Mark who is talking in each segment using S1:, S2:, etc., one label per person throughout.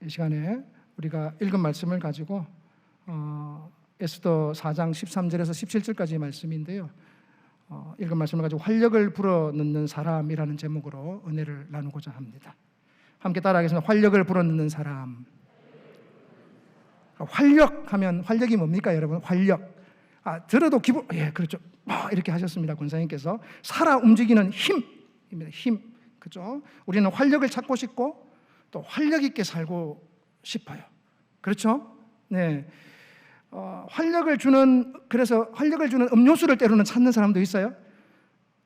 S1: 이 시간에 우리가 읽은 말씀을 가지고 에스더 4장 13절에서 17절까지의 말씀인데요. 읽은 말씀을 가지고 활력을 불어넣는 사람이라는 제목으로 은혜를 나누고자 합니다. 함께 따라하겠습니다. 활력을 불어넣는 사람. 활력하면 활력이 뭡니까, 여러분? 활력. 들어도 기분, 그렇죠. 이렇게 하셨습니다, 권사님께서. 살아 움직이는 힘입니다. 힘. 그죠? 우리는 활력을 찾고 싶고 또 활력 있게 살고 싶어요. 그렇죠? 네. 그래서 활력을 주는 음료수를 때로는 찾는 사람도 있어요.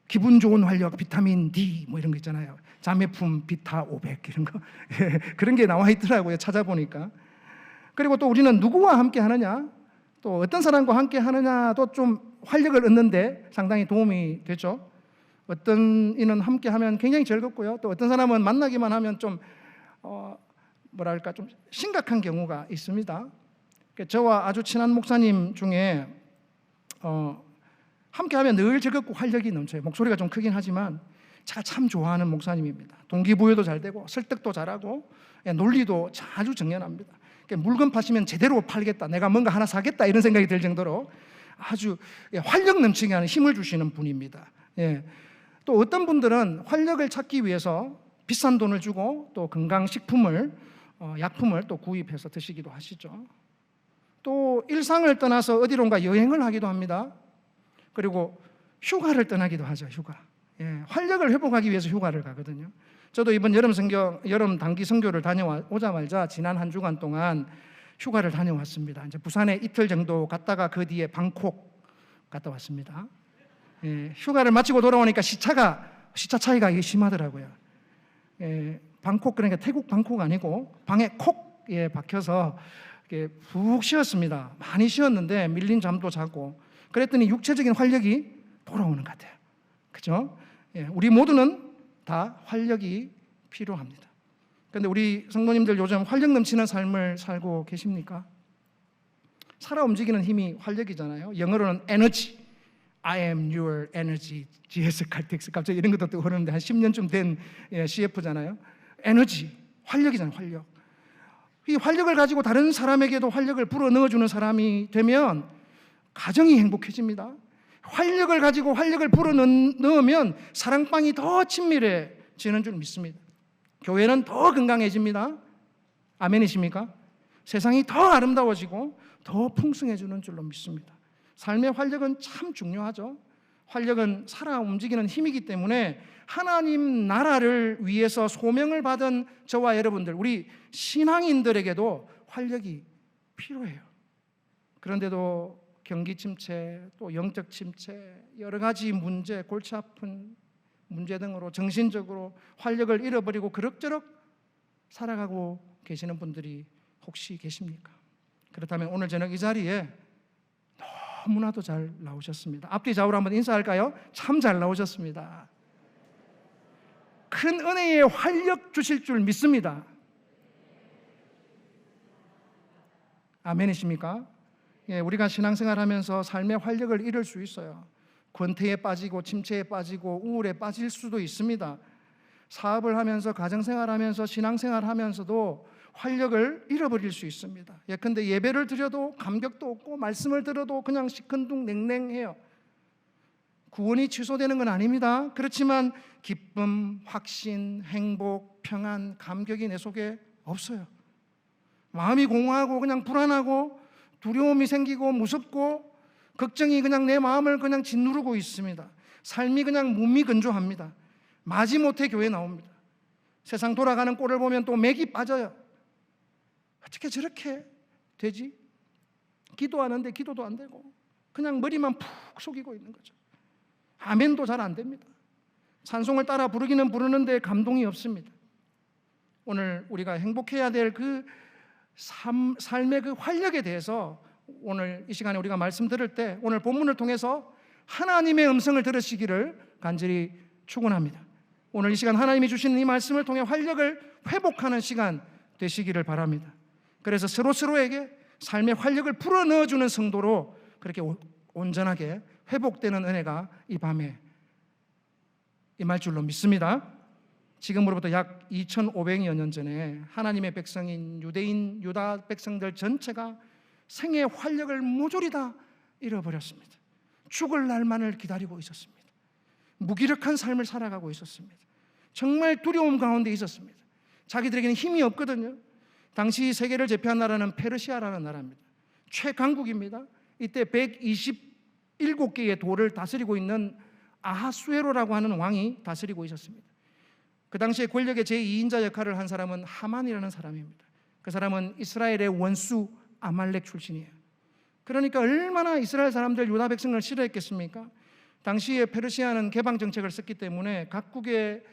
S1: 기분 좋은 활력, 비타민 D 뭐 이런 거 있잖아요. 자매품 비타 500 이런 거. 그런 게 나와 있더라고요, 찾아보니까. 그리고 또 우리는 누구와 함께 하느냐, 또 어떤 사람과 함께 하느냐도 좀 활력을 얻는데 상당히 도움이 되죠. 어떤 이는 함께 하면 굉장히 즐겁고요. 또 어떤 사람은 만나기만 하면 좀 좀 심각한 경우가 있습니다. 저와 아주 친한 목사님 중에 함께하면 늘 즐겁고 활력이 넘쳐요. 목소리가 좀 크긴 하지만 제가 참 좋아하는 목사님입니다. 동기부여도 잘 되고 설득도 잘하고 논리도 아주 정연합니다. 물건 파시면 제대로 팔겠다, 내가 뭔가 하나 사겠다 이런 생각이 들 정도로 아주 활력 넘치게 하는 힘을 주시는 분입니다. 또 어떤 분들은 활력을 찾기 위해서 비싼 돈을 주고 또 건강식품을 약품을 또 구입해서 드시기도 하시죠. 또 일상을 떠나서 어디론가 여행을 하기도 합니다. 그리고 휴가를 떠나기도 하죠. 휴가. 활력을 회복하기 위해서 휴가를 가거든요. 저도 이번 여름 단기 선교를 다녀오자마자 지난 한 주간 동안 휴가를 다녀왔습니다. 이제 부산에 이틀 정도 갔다가 그 뒤에 방콕 갔다 왔습니다. 휴가를 마치고 돌아오니까 시차 차이가 이게 심하더라고요. 방콕, 그러니까 태국 방콕 아니고 방에 콕에 박혀서 푹 쉬었습니다. 많이 쉬었는데 밀린 잠도 자고 그랬더니 육체적인 활력이 돌아오는 것 같아요. 그죠? 우리 모두는 다 활력이 필요합니다. 그런데 우리 성도님들 요즘 활력 넘치는 삶을 살고 계십니까? 살아 움직이는 힘이 활력이잖아요. 영어로는 에너지. I am your energy. GS 칼텍스. 갑자기 이런 것도 떠오르는데 한 10년쯤 된 CF잖아요. 에너지, 활력이잖아요. 활력. 이 활력을 가지고 다른 사람에게도 활력을 불어넣어주는 사람이 되면 가정이 행복해집니다. 활력을 가지고 활력을 불어넣으면 사랑방이 더 친밀해지는 줄 믿습니다. 교회는 더 건강해집니다. 아멘이십니까? 세상이 더 아름다워지고 더 풍성해지는 줄로 믿습니다. 삶의 활력은 참 중요하죠. 활력은 살아 움직이는 힘이기 때문에 하나님 나라를 위해서 소명을 받은 저와 여러분들, 우리 신앙인들에게도 활력이 필요해요. 그런데도 경기 침체, 또 영적 침체, 여러 가지 문제, 골치 아픈 문제 등으로 정신적으로 활력을 잃어버리고 그럭저럭 살아가고 계시는 분들이 혹시 계십니까? 그렇다면 오늘 저녁 이 자리에 너무나도 잘 나오셨습니다. 앞뒤 좌우로 한번 인사할까요? 참 잘 나오셨습니다. 큰 은혜의 활력 주실 줄 믿습니다. 아멘이십니까? 우리가 신앙생활하면서 삶의 활력을 잃을 수 있어요. 권태에 빠지고 침체에 빠지고 우울에 빠질 수도 있습니다. 사업을 하면서 가정생활하면서 신앙생활하면서도 활력을 잃어버릴 수 있습니다. 예컨대 예배를 드려도 감격도 없고 말씀을 들어도 그냥 시큰둥 냉랭해요. 구원이 취소되는 건 아닙니다. 그렇지만 기쁨, 확신, 행복, 평안, 감격이 내 속에 없어요. 마음이 공허하고 그냥 불안하고 두려움이 생기고 무섭고 걱정이 그냥 내 마음을 그냥 짓누르고 있습니다. 삶이 그냥 무미건조합니다. 마지못해 교회 나옵니다. 세상 돌아가는 꼴을 보면 또 맥이 빠져요. 어떻게 저렇게 되지? 기도하는데 기도도 안 되고 그냥 머리만 푹 속이고 있는 거죠. 아멘도 잘 안 됩니다. 찬송을 따라 부르기는 부르는데 감동이 없습니다. 오늘 우리가 행복해야 될 그 삶의 그 활력에 대해서 오늘 이 시간에 우리가 말씀 들을 때 오늘 본문을 통해서 하나님의 음성을 들으시기를 간절히 축원합니다. 오늘 이 시간 하나님이 주시는 이 말씀을 통해 활력을 회복하는 시간 되시기를 바랍니다. 그래서 서로에게 삶의 활력을 불어넣어주는 성도로 그렇게 온전하게 회복되는 은혜가 이 밤에 임할 줄로 믿습니다. 지금으로부터 약 2500여 년 전에 하나님의 백성인 유대인 유다 백성들 전체가 생의 활력을 모조리 다 잃어버렸습니다. 죽을 날만을 기다리고 있었습니다. 무기력한 삶을 살아가고 있었습니다. 정말 두려움 가운데 있었습니다. 자기들에게는 힘이 없거든요. 당시 세계를 제패한 나라는 페르시아라는 나라입니다. 최강국입니다. 이때 127개의 도를 다스리고 있는 아하수에로라고 하는 왕이 다스리고 있었습니다. 그 당시에 권력의 제2인자 역할을 한 사람은 하만이라는 사람입니다. 그 사람은 이스라엘의 원수 아말렉 출신이에요. 그러니까 얼마나 이스라엘 사람들 유다 백성을 싫어했겠습니까? 당시에 페르시아는 개방 정책을 썼기 때문에 각국의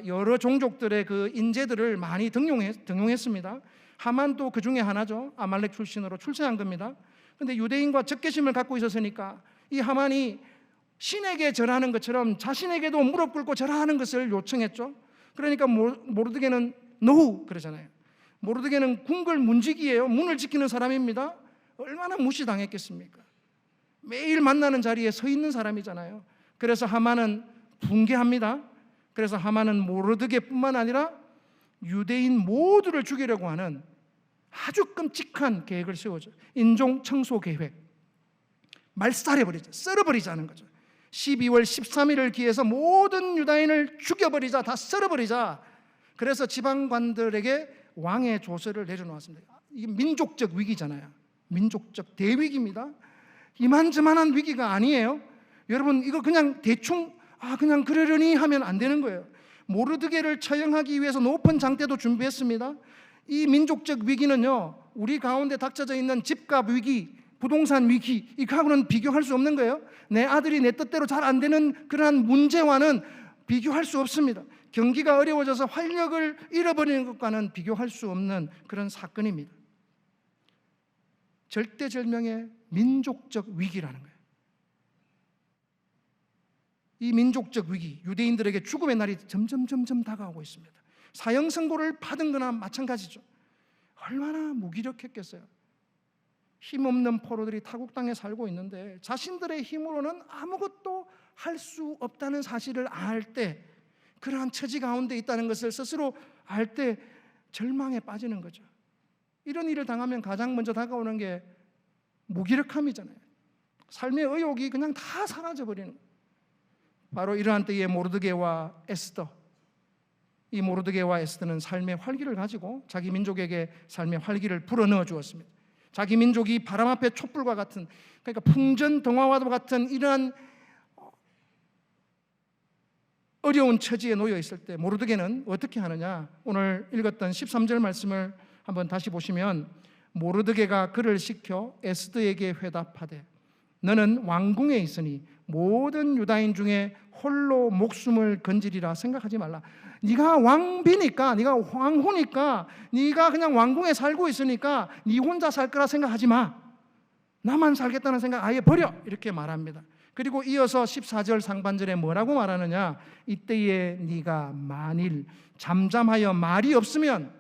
S1: 여러 종족들의 그 인재들을 많이 등용했습니다. 하만도 그 중에 하나죠. 아말렉 출신으로 출세한 겁니다. 그런데 유대인과 적개심을 갖고 있었으니까 이 하만이 신에게 절하는 것처럼 자신에게도 무릎 꿇고 절하는 것을 요청했죠. 그러니까 모르드게는 노후 그러잖아요. 모르드게는 궁궐 문지기예요. 문을 지키는 사람입니다. 얼마나 무시당했겠습니까? 매일 만나는 자리에 서 있는 사람이잖아요. 그래서 하만은 붕괴합니다. 그래서 하만은 모르드게뿐만 아니라 유대인 모두를 죽이려고 하는 아주 끔찍한 계획을 세우죠. 인종 청소 계획. 말살해버리자, 썰어버리자는 거죠. 12월 13일을 기해서 모든 유다인을 죽여버리자, 다 썰어버리자. 그래서 지방관들에게 왕의 조서를 내려놓았습니다. 이게 민족적 위기잖아요. 민족적 대위기입니다. 이만저만한 위기가 아니에요. 여러분 이거 그냥 대충 그냥 그러려니 하면 안 되는 거예요. 모르드게를 처형하기 위해서 높은 장대도 준비했습니다. 이 민족적 위기는요, 우리 가운데 닥쳐져 있는 집값 위기, 부동산 위기, 이거하고는 비교할 수 없는 거예요. 내 아들이 내 뜻대로 잘 안 되는 그러한 문제와는 비교할 수 없습니다. 경기가 어려워져서 활력을 잃어버리는 것과는 비교할 수 없는 그런 사건입니다. 절대절명의 민족적 위기라는 거예요. 이 민족적 위기, 유대인들에게 죽음의 날이 점점 다가오고 있습니다. 사형 선고를 받은 거나 마찬가지죠. 얼마나 무기력했겠어요. 힘없는 포로들이 타국 땅에 살고 있는데 자신들의 힘으로는 아무것도 할 수 없다는 사실을 알 때, 그러한 처지 가운데 있다는 것을 스스로 알 때 절망에 빠지는 거죠. 이런 일을 당하면 가장 먼저 다가오는 게 무기력함이잖아요. 삶의 의욕이 그냥 다 사라져버리는 거예요. 바로 이러한 때에 모르드게와 에스더, 이 모르드게와 에스더는 삶의 활기를 가지고 자기 민족에게 삶의 활기를 불어넣어 주었습니다. 자기 민족이 바람 앞에 촛불과 같은, 그러니까 풍전등화와 같은 이러한 어려운 처지에 놓여 있을 때 모르드게는 어떻게 하느냐? 오늘 읽었던 13절 말씀을 한번 다시 보시면, 모르드게가 그를 시켜 에스더에게 회답하되 너는 왕궁에 있으니 모든 유다인 중에 홀로 목숨을 건지리라 생각하지 말라. 네가 왕비니까, 네가 왕후니까, 네가 그냥 왕궁에 살고 있으니까 네 혼자 살 거라 생각하지 마. 나만 살겠다는 생각 아예 버려. 이렇게 말합니다. 그리고 이어서 14절 상반절에 뭐라고 말하느냐? 이때에 네가 만일 잠잠하여 말이 없으면,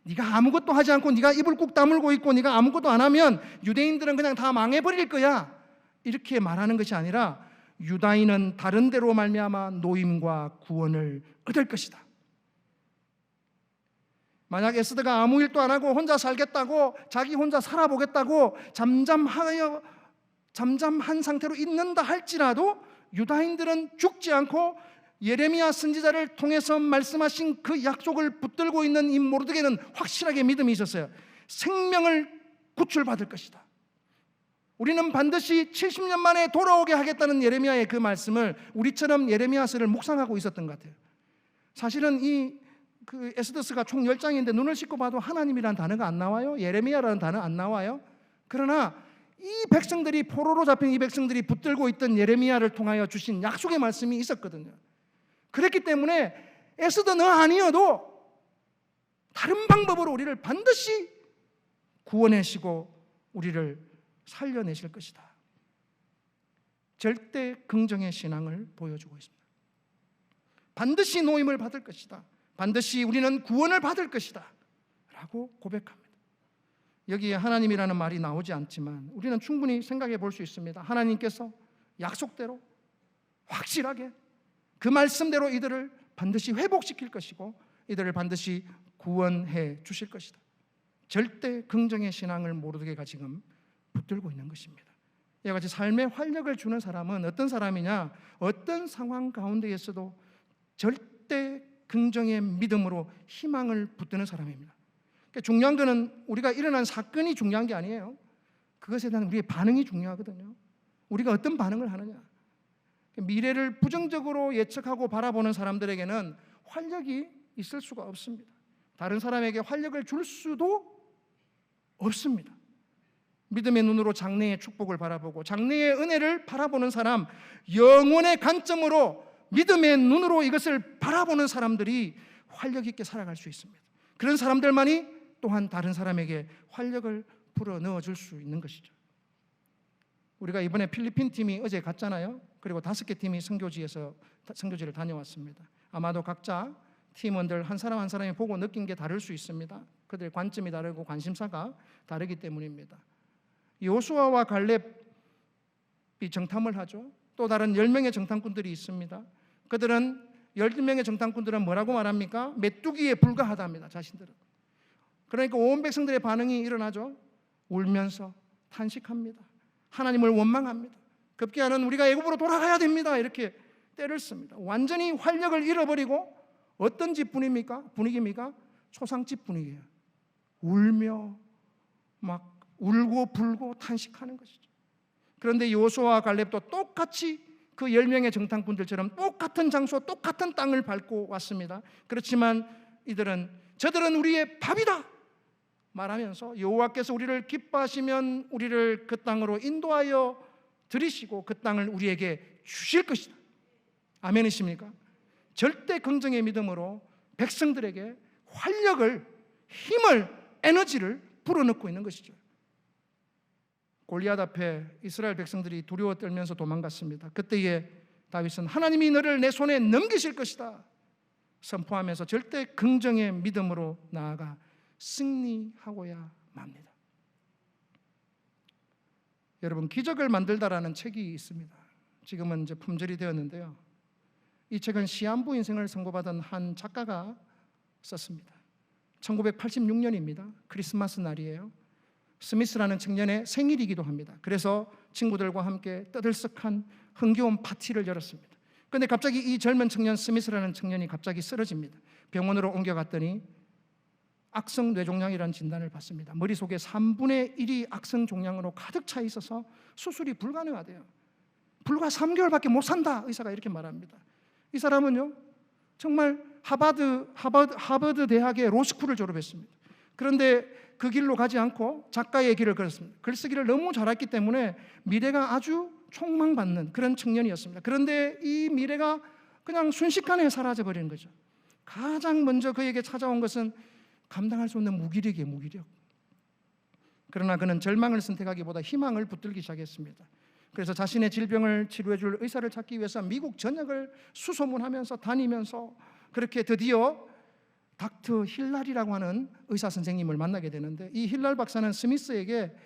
S1: 네가 아무것도 하지 않고 네가 입을 꾹 다물고 있고 네가 아무것도 안 하면 유대인들은 그냥 다 망해버릴 거야. 이렇게 말하는 것이 아니라 유다인은 다른 데로 말미암아 노임과 구원을 얻을 것이다. 만약 에스더가 아무 일도 안 하고 혼자 살겠다고, 자기 혼자 살아보겠다고 잠잠한 상태로 있는다 할지라도 유다인들은 죽지 않고 예레미야 선지자를 통해서 말씀하신 그 약속을 붙들고 있는 이 모르드게는 확실하게 믿음이 있었어요. 생명을 구출받을 것이다. 우리는 반드시 70년 만에 돌아오게 하겠다는 예레미야의 그 말씀을 우리처럼 예레미야서를 묵상하고 있었던 것 같아요. 사실은 그 에스더스가 총 10장인데 눈을 씻고 봐도 하나님이라는 단어가 안 나와요. 예레미야라는 단어 안 나와요. 그러나 이 백성들이, 포로로 잡힌 이 백성들이 붙들고 있던 예레미야를 통하여 주신 약속의 말씀이 있었거든요. 그렇기 때문에 에스더 너 아니어도 다른 방법으로 우리를 반드시 구원하시고 우리를 살려내실 것이다. 절대 긍정의 신앙을 보여주고 있습니다. 반드시 노임을 받을 것이다. 반드시 우리는 구원을 받을 것이다 라고 고백합니다. 여기에 하나님이라는 말이 나오지 않지만 우리는 충분히 생각해 볼 수 있습니다. 하나님께서 약속대로 확실하게 그 말씀대로 이들을 반드시 회복시킬 것이고 이들을 반드시 구원해 주실 것이다. 절대 긍정의 신앙을 모르게가 지금 붙들고 있는 것입니다. 이와 같이 삶의 활력을 주는 사람은 어떤 사람이냐? 어떤 상황 가운데에서도 절대 긍정의 믿음으로 희망을 붙드는 사람입니다. 그러니까 중요한 것은 우리가 일어난 사건이 중요한 게 아니에요. 그것에 대한 우리의 반응이 중요하거든요. 우리가 어떤 반응을 하느냐. 미래를 부정적으로 예측하고 바라보는 사람들에게는 활력이 있을 수가 없습니다. 다른 사람에게 활력을 줄 수도 없습니다. 믿음의 눈으로 장래의 축복을 바라보고 장래의 은혜를 바라보는 사람, 영혼의 관점으로 믿음의 눈으로 이것을 바라보는 사람들이 활력 있게 살아갈 수 있습니다. 그런 사람들만이 또한 다른 사람에게 활력을 불어넣어 줄 수 있는 것이죠. 우리가 이번에 필리핀 팀이 어제 갔잖아요. 그리고 5개 팀이 선교지를 다녀왔습니다. 아마도 각자 팀원들 한 사람 한 사람이 보고 느낀 게 다를 수 있습니다. 그들의 관점이 다르고 관심사가 다르기 때문입니다. 여호수아와 갈렙이 정탐을 하죠. 또 다른 10명의 정탐꾼들이 있습니다. 그들은 10명의 정탐꾼들은 뭐라고 말합니까? 메뚜기에 불과하답니다. 자신들은. 그러니까 온 백성들의 반응이 일어나죠. 울면서 탄식합니다. 하나님을 원망합니다. 급기야는 우리가 애굽으로 돌아가야 됩니다. 이렇게 때를 씁니다. 완전히 활력을 잃어버리고 어떤 집 분위기입니까? 초상집 분위기예요. 울며 막 울고 불고 탄식하는 것이죠. 그런데 여호수아와 갈렙도 똑같이 그 10명의 정탐꾼들처럼 똑같은 장소, 똑같은 땅을 밟고 왔습니다. 그렇지만 저들은 우리의 밥이다 말하면서 여호와께서 우리를 기뻐하시면 우리를 그 땅으로 인도하여 들이시고 그 땅을 우리에게 주실 것이다. 아멘이십니까? 절대 긍정의 믿음으로 백성들에게 활력을, 힘을, 에너지를 불어넣고 있는 것이죠. 골리앗 앞에 이스라엘 백성들이 두려워 떨면서 도망갔습니다. 그때에 다윗은 하나님이 너를 내 손에 넘기실 것이다 선포하면서 절대 긍정의 믿음으로 나아가 승리하고야 맙니다. 여러분, 기적을 만들다라는 책이 있습니다. 지금은 이제 품절이 되었는데요. 이 책은 시한부 인생을 선고받은 한 작가가 썼습니다. 1986년입니다. 크리스마스 날이에요. 스미스라는 청년의 생일이기도 합니다. 그래서 친구들과 함께 떠들썩한 흥겨운 파티를 열었습니다. 그런데 갑자기 이 젊은 청년 스미스라는 청년이 갑자기 쓰러집니다. 병원으로 옮겨갔더니 악성 뇌종양이라는 진단을 받습니다. 머릿속에 3분의 1이 악성 종양으로 가득 차 있어서 수술이 불가능하대요. 불과 3개월밖에 못 산다, 의사가 이렇게 말합니다. 이 사람은요, 정말 하버드 대학의 로스쿨을 졸업했습니다. 그런데 그 길로 가지 않고 작가의 길을 걸었습니다. 글쓰기를 너무 잘했기 때문에 미래가 아주 촉망받는 그런 청년이었습니다. 그런데 이 미래가 그냥 순식간에 사라져버리는 거죠. 가장 먼저 그에게 찾아온 것은 감당할 수 없는 무기력이에요. 무기력. 그러나 그는 절망을 선택하기보다 희망을 붙들기 시작했습니다. 그래서 자신의 질병을 치료해 줄 의사를 찾기 위해서 미국 전역을 수소문하면서 다니면서 그렇게 드디어 닥터 힐랄이라고 하는 의사 선생님을 만나게 되는데, 이 힐랄 박사는 스미스에게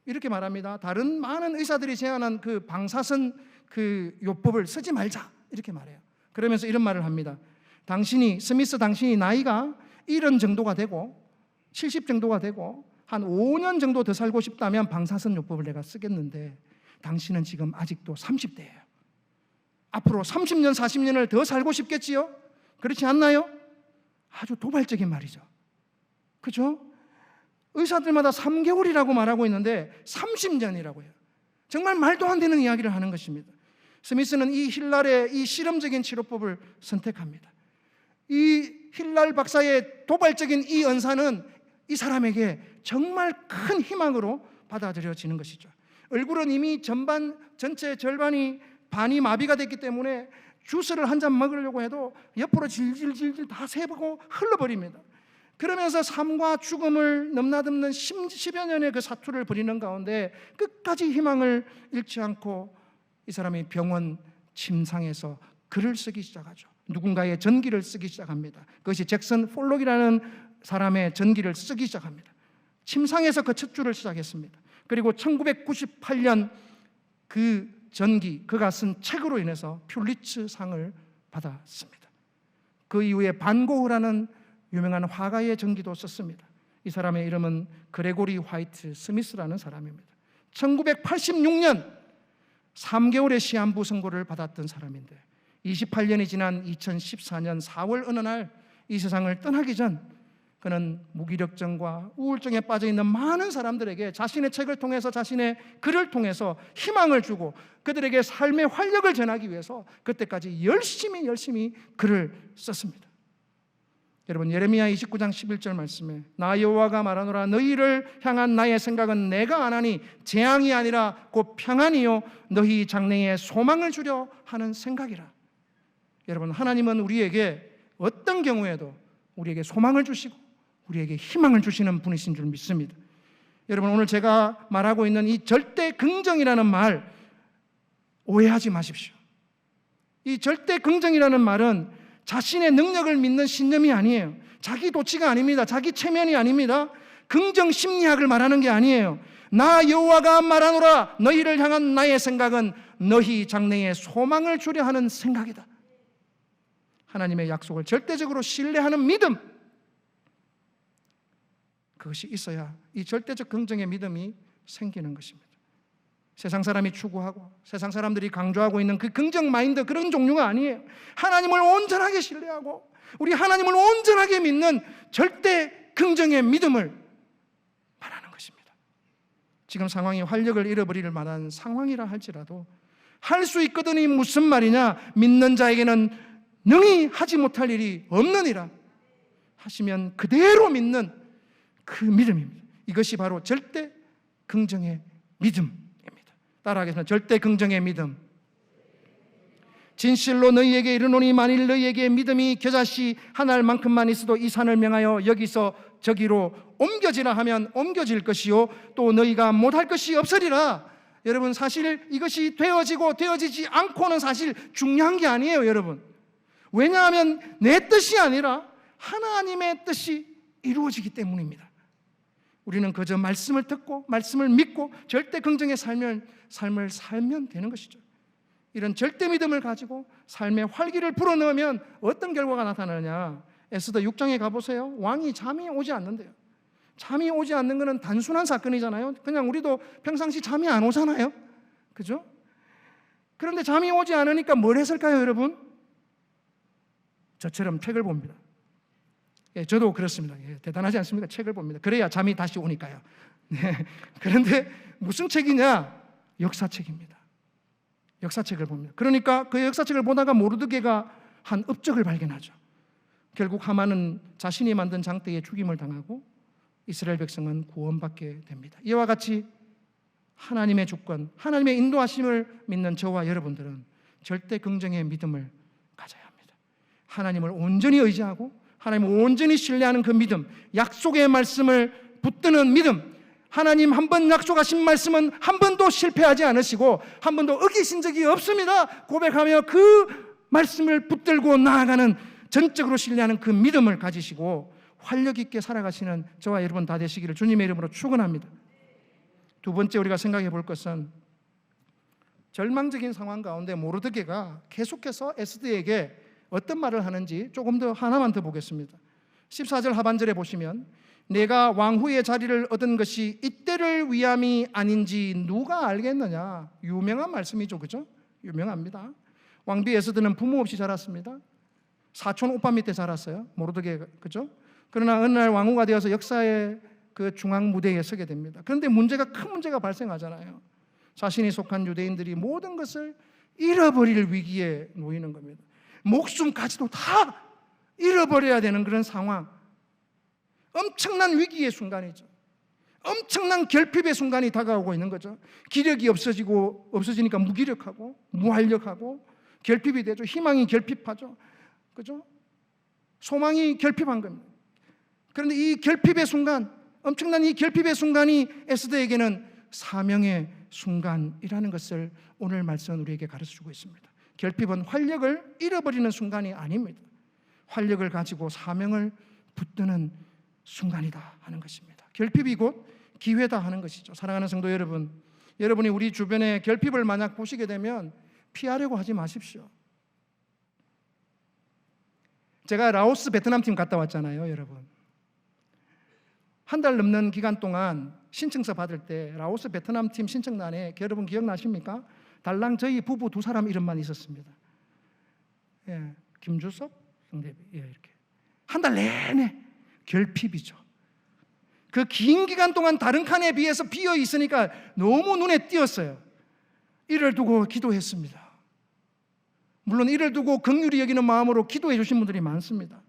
S1: 이렇게 말합니다. 다른 많은 의사들이 제안한 그 방사선 그 요법을 쓰지 말자 이렇게 말해요. 그러면서 이런 말을 합니다. 당신이 나이가 70 정도가 되고 70 정도가 되고 한 5년 정도 더 살고 싶다면 방사선 요법을 내가 쓰겠는데 당신은 지금 아직도 30대예요. 앞으로 30년 40년을 더 살고 싶겠지요? 그렇지 않나요? 아주 도발적인 말이죠. 그렇죠? 의사들마다 3개월이라고 말하고 있는데 30년이라고 해요. 정말 말도 안 되는 이야기를 하는 것입니다. 스미스는 이 힐랄의 이 실험적인 치료법을 선택합니다. 이 힐랄 박사의 도발적인 이 언사는 이 사람에게 정말 큰 희망으로 받아들여지는 것이죠. 얼굴은 이미 전체 절반이 반이 마비가 됐기 때문에 주스를 한 잔 먹으려고 해도 옆으로 질질질질 다 새고 흘러버립니다. 그러면서 삶과 죽음을 넘나드는 10여 년의 그 사투를 벌이는 가운데 끝까지 희망을 잃지 않고 이 사람이 병원 침상에서 글을 쓰기 시작하죠. 누군가의 전기를 쓰기 시작합니다. 그것이 잭슨 폴록이라는 사람의 전기를 쓰기 시작합니다. 침상에서 그 첫 줄을 시작했습니다. 그리고 1998년 그가 쓴 책으로 인해서 퓰리츠 상을 받았습니다. 그 이후에 반고흐라는 유명한 화가의 전기도 썼습니다. 이 사람의 이름은 그레고리 화이트 스미스라는 사람입니다. 1986년 3개월의 시한부 선고를 받았던 사람인데 28년이 지난 2014년 4월 어느 날 이 세상을 떠나기 전 그는 무기력증과 우울증에 빠져있는 많은 사람들에게 자신의 책을 통해서, 자신의 글을 통해서 희망을 주고 그들에게 삶의 활력을 전하기 위해서 그때까지 열심히 글을 썼습니다. 여러분, 예레미야 29장 11절 말씀에 나 여호와가 말하노라 너희를 향한 나의 생각은 내가 안 하니 재앙이 아니라 곧 평안이요 너희 장래에 소망을 주려 하는 생각이라. 여러분, 하나님은 우리에게 어떤 경우에도 우리에게 소망을 주시고 우리에게 희망을 주시는 분이신 줄 믿습니다. 여러분, 오늘 제가 말하고 있는 이 절대 긍정이라는 말 오해하지 마십시오. 이 절대 긍정이라는 말은 자신의 능력을 믿는 신념이 아니에요. 자기 도취가 아닙니다. 자기 체면이 아닙니다. 긍정 심리학을 말하는 게 아니에요. 나 여호와가 말하노라 너희를 향한 나의 생각은 너희 장래에 소망을 주려 하는 생각이다. 하나님의 약속을 절대적으로 신뢰하는 믿음, 그것이 있어야 이 절대적 긍정의 믿음이 생기는 것입니다. 세상 사람이 추구하고 세상 사람들이 강조하고 있는 그 긍정 마인드, 그런 종류가 아니에요. 하나님을 온전하게 신뢰하고 우리 하나님을 온전하게 믿는 절대 긍정의 믿음을 말하는 것입니다. 지금 상황이 활력을 잃어버릴 만한 상황이라 할지라도 할 수 있거든이 무슨 말이냐, 믿는 자에게는 능히 하지 못할 일이 없느니라 하시면 그대로 믿는 그 믿음입니다. 이것이 바로 절대 긍정의 믿음입니다. 따라하겠습니다. 절대 긍정의 믿음. 진실로 너희에게 이르노니 만일 너희에게 믿음이 겨자씨 한 알만큼만 있어도 이 산을 명하여 여기서 저기로 옮겨지라 하면 옮겨질 것이요 또 너희가 못할 것이 없으리라. 여러분, 사실 이것이 되어지고 되어지지 않고는 사실 중요한 게 아니에요, 여러분. 왜냐하면 내 뜻이 아니라 하나님의 뜻이 이루어지기 때문입니다. 우리는 그저 말씀을 듣고 말씀을 믿고 절대 긍정의 삶을 살면 되는 것이죠. 이런 절대 믿음을 가지고 삶의 활기를 불어넣으면 어떤 결과가 나타나느냐, 에스더 6장에 가보세요. 왕이 잠이 오지 않는데요. 잠이 오지 않는 것은 단순한 사건이잖아요. 그냥 우리도 평상시 잠이 안 오잖아요, 그죠? 그런데 잠이 오지 않으니까 뭘 했을까요, 여러분? 저처럼 책을 봅니다. 예, 저도 그렇습니다. 예, 대단하지 않습니까? 책을 봅니다. 그래야 잠이 다시 오니까요. 네. 그런데 무슨 책이냐? 역사책입니다. 역사책을 봅니다. 그러니까 그 역사책을 보다가 모르드게가 한 업적을 발견하죠. 결국 하만은 자신이 만든 장대에 죽임을 당하고 이스라엘 백성은 구원받게 됩니다. 이와 같이 하나님의 주권, 하나님의 인도하심을 믿는 저와 여러분들은 절대 긍정의 믿음을 가져야 합니다. 하나님을 온전히 의지하고 하나님을 온전히 신뢰하는 그 믿음, 약속의 말씀을 붙드는 믿음. 하나님 한 번 약속하신 말씀은 한 번도 실패하지 않으시고 한 번도 어기신 적이 없습니다. 고백하며 그 말씀을 붙들고 나아가는, 전적으로 신뢰하는 그 믿음을 가지시고 활력 있게 살아가시는 저와 여러분 다 되시기를 주님의 이름으로 축원합니다. 두 번째 우리가 생각해 볼 것은 절망적인 상황 가운데 모르드게가 계속해서 에스더에게 어떤 말을 하는지 조금 더 하나만 더 보겠습니다. 14절 하반절에 보시면 내가 왕후의 자리를 얻은 것이 이때를 위함이 아닌지 누가 알겠느냐. 유명한 말씀이죠, 그죠? 유명합니다. 왕비 에스더는 부모 없이 자랐습니다. 사촌 오빠 밑에 자랐어요, 모르드게, 그죠? 그러나 어느 날 왕후가 되어서 역사의 그 중앙 무대에 서게 됩니다. 그런데 큰 문제가 발생하잖아요. 자신이 속한 유대인들이 모든 것을 잃어버릴 위기에 놓이는 겁니다. 목숨까지도 다 잃어버려야 되는 그런 상황. 엄청난 위기의 순간이죠. 엄청난 결핍의 순간이 다가오고 있는 거죠. 기력이 없어지니까 무기력하고 무활력하고 결핍이 되죠. 희망이 결핍하죠, 그죠? 소망이 결핍한 겁니다. 그런데 이 결핍의 순간, 엄청난 이 결핍의 순간이 에스더에게는 사명의 순간이라는 것을 오늘 말씀은 우리에게 가르쳐주고 있습니다. 결핍은 활력을 잃어버리는 순간이 아닙니다. 활력을 가지고 사명을 붙드는 순간이다 하는 것입니다. 결핍이 곧 기회다 하는 것이죠. 사랑하는 성도 여러분, 여러분이 우리 주변에 결핍을 만약 보시게 되면 피하려고 하지 마십시오. 제가 라오스 베트남 팀 갔다 왔잖아요, 여러분. 한 달 넘는 기간 동안 신청서 받을 때 라오스 베트남 팀 신청란에 여러분 기억나십니까? 달랑 저희 부부 두 사람 이름만 있었습니다. 예, 김주섭, 성대비, 예, 이렇게 한 달 내내 결핍이죠. 그 긴 기간 동안 다른 칸에 비해서 비어 있으니까 너무 눈에 띄었어요. 이를 두고 기도했습니다. 물론 이를 두고 긍휼히 여기는 마음으로 기도해 주신 분들이 많습니다.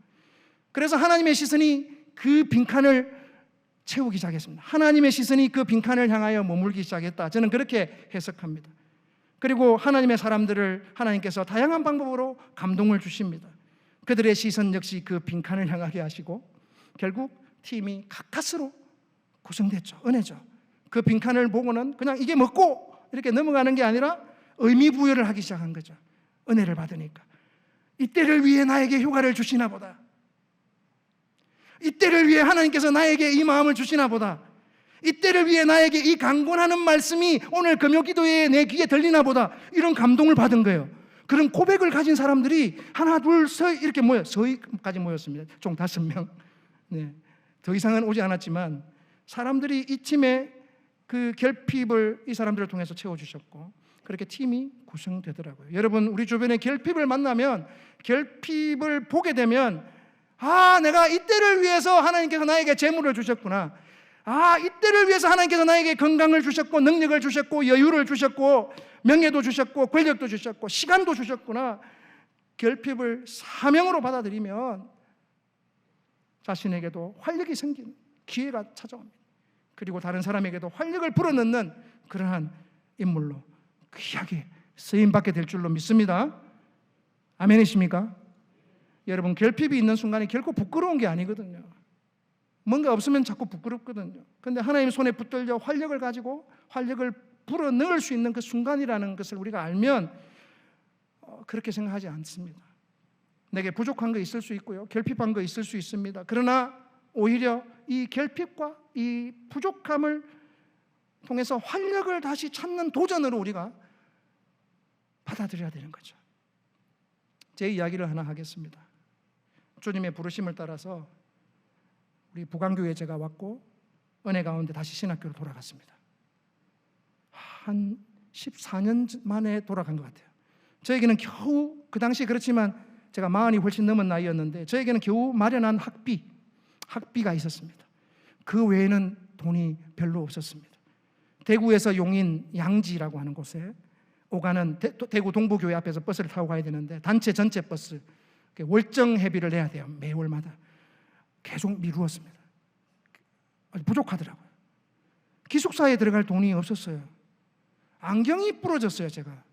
S1: 그래서 하나님의 시선이 그 빈칸을 채우기 시작했습니다. 하나님의 시선이 그 빈칸을 향하여 머물기 시작했다. 저는 그렇게 해석합니다. 그리고 하나님의 사람들을 하나님께서 다양한 방법으로 감동을 주십니다. 그들의 시선 역시 그 빈칸을 향하게 하시고 결국 팀이 가까스로 구성됐죠. 은혜죠. 그 빈칸을 보고는 그냥 이게 먹고 이렇게 넘어가는 게 아니라 의미 부여를 하기 시작한 거죠. 은혜를 받으니까 이때를 위해 나에게 휴가를 주시나 보다. 이때를 위해 하나님께서 나에게 이 마음을 주시나 보다. 이때를 위해 나에게 이 강권하는 말씀이 오늘 금요기도에 내 귀에 들리나 보다. 이런 감동을 받은 거예요. 그런 고백을 가진 사람들이 하나 둘 셋 이렇게 모여 서희까지 모였습니다. 총 5명. 네. 더 이상은 오지 않았지만 사람들이 이 팀의 그 결핍을 이 사람들을 통해서 채워주셨고 그렇게 팀이 구성되더라고요. 여러분, 우리 주변에 결핍을 만나면, 결핍을 보게 되면 내가 이때를 위해서 하나님께서 나에게 재물을 주셨구나. 이때를 위해서 하나님께서 나에게 건강을 주셨고 능력을 주셨고 여유를 주셨고 명예도 주셨고 권력도 주셨고 시간도 주셨구나. 결핍을 사명으로 받아들이면 자신에게도 활력이 생기는 기회가 찾아옵니다. 그리고 다른 사람에게도 활력을 불어넣는 그러한 인물로 귀하게 쓰임받게 될 줄로 믿습니다. 아멘이십니까? 여러분, 결핍이 있는 순간이 결코 부끄러운 게 아니거든요. 뭔가 없으면 자꾸 부끄럽거든요. 그런데 하나님 손에 붙들려 활력을 가지고 활력을 불어넣을 수 있는 그 순간이라는 것을 우리가 알면 그렇게 생각하지 않습니다. 내게 부족한 거 있을 수 있고요, 결핍한 거 있을 수 있습니다. 그러나 오히려 이 결핍과 이 부족함을 통해서 활력을 다시 찾는 도전으로 우리가 받아들여야 되는 거죠. 제 이야기를 하나 하겠습니다. 주님의 부르심을 따라서 우리 부강교회에 제가 왔고 은혜 가운데 다시 신학교로 돌아갔습니다. 한 14년 만에 돌아간 것 같아요. 저에게는 겨우, 그 당시 그렇지만 제가 40이 훨씬 넘은 나이였는데 저에게는 겨우 마련한 학비가 있었습니다. 그 외에는 돈이 별로 없었습니다. 대구에서 용인 양지라고 하는 곳에 오가는 대구 동부교회 앞에서 버스를 타고 가야 되는데 단체 전체 버스 월정 회비를 내야 돼요. 매월마다. 계속 미루었습니다. 부족하더라고요. 기숙사에 들어갈 돈이 없었어요. 안경이 부러졌어요. 제가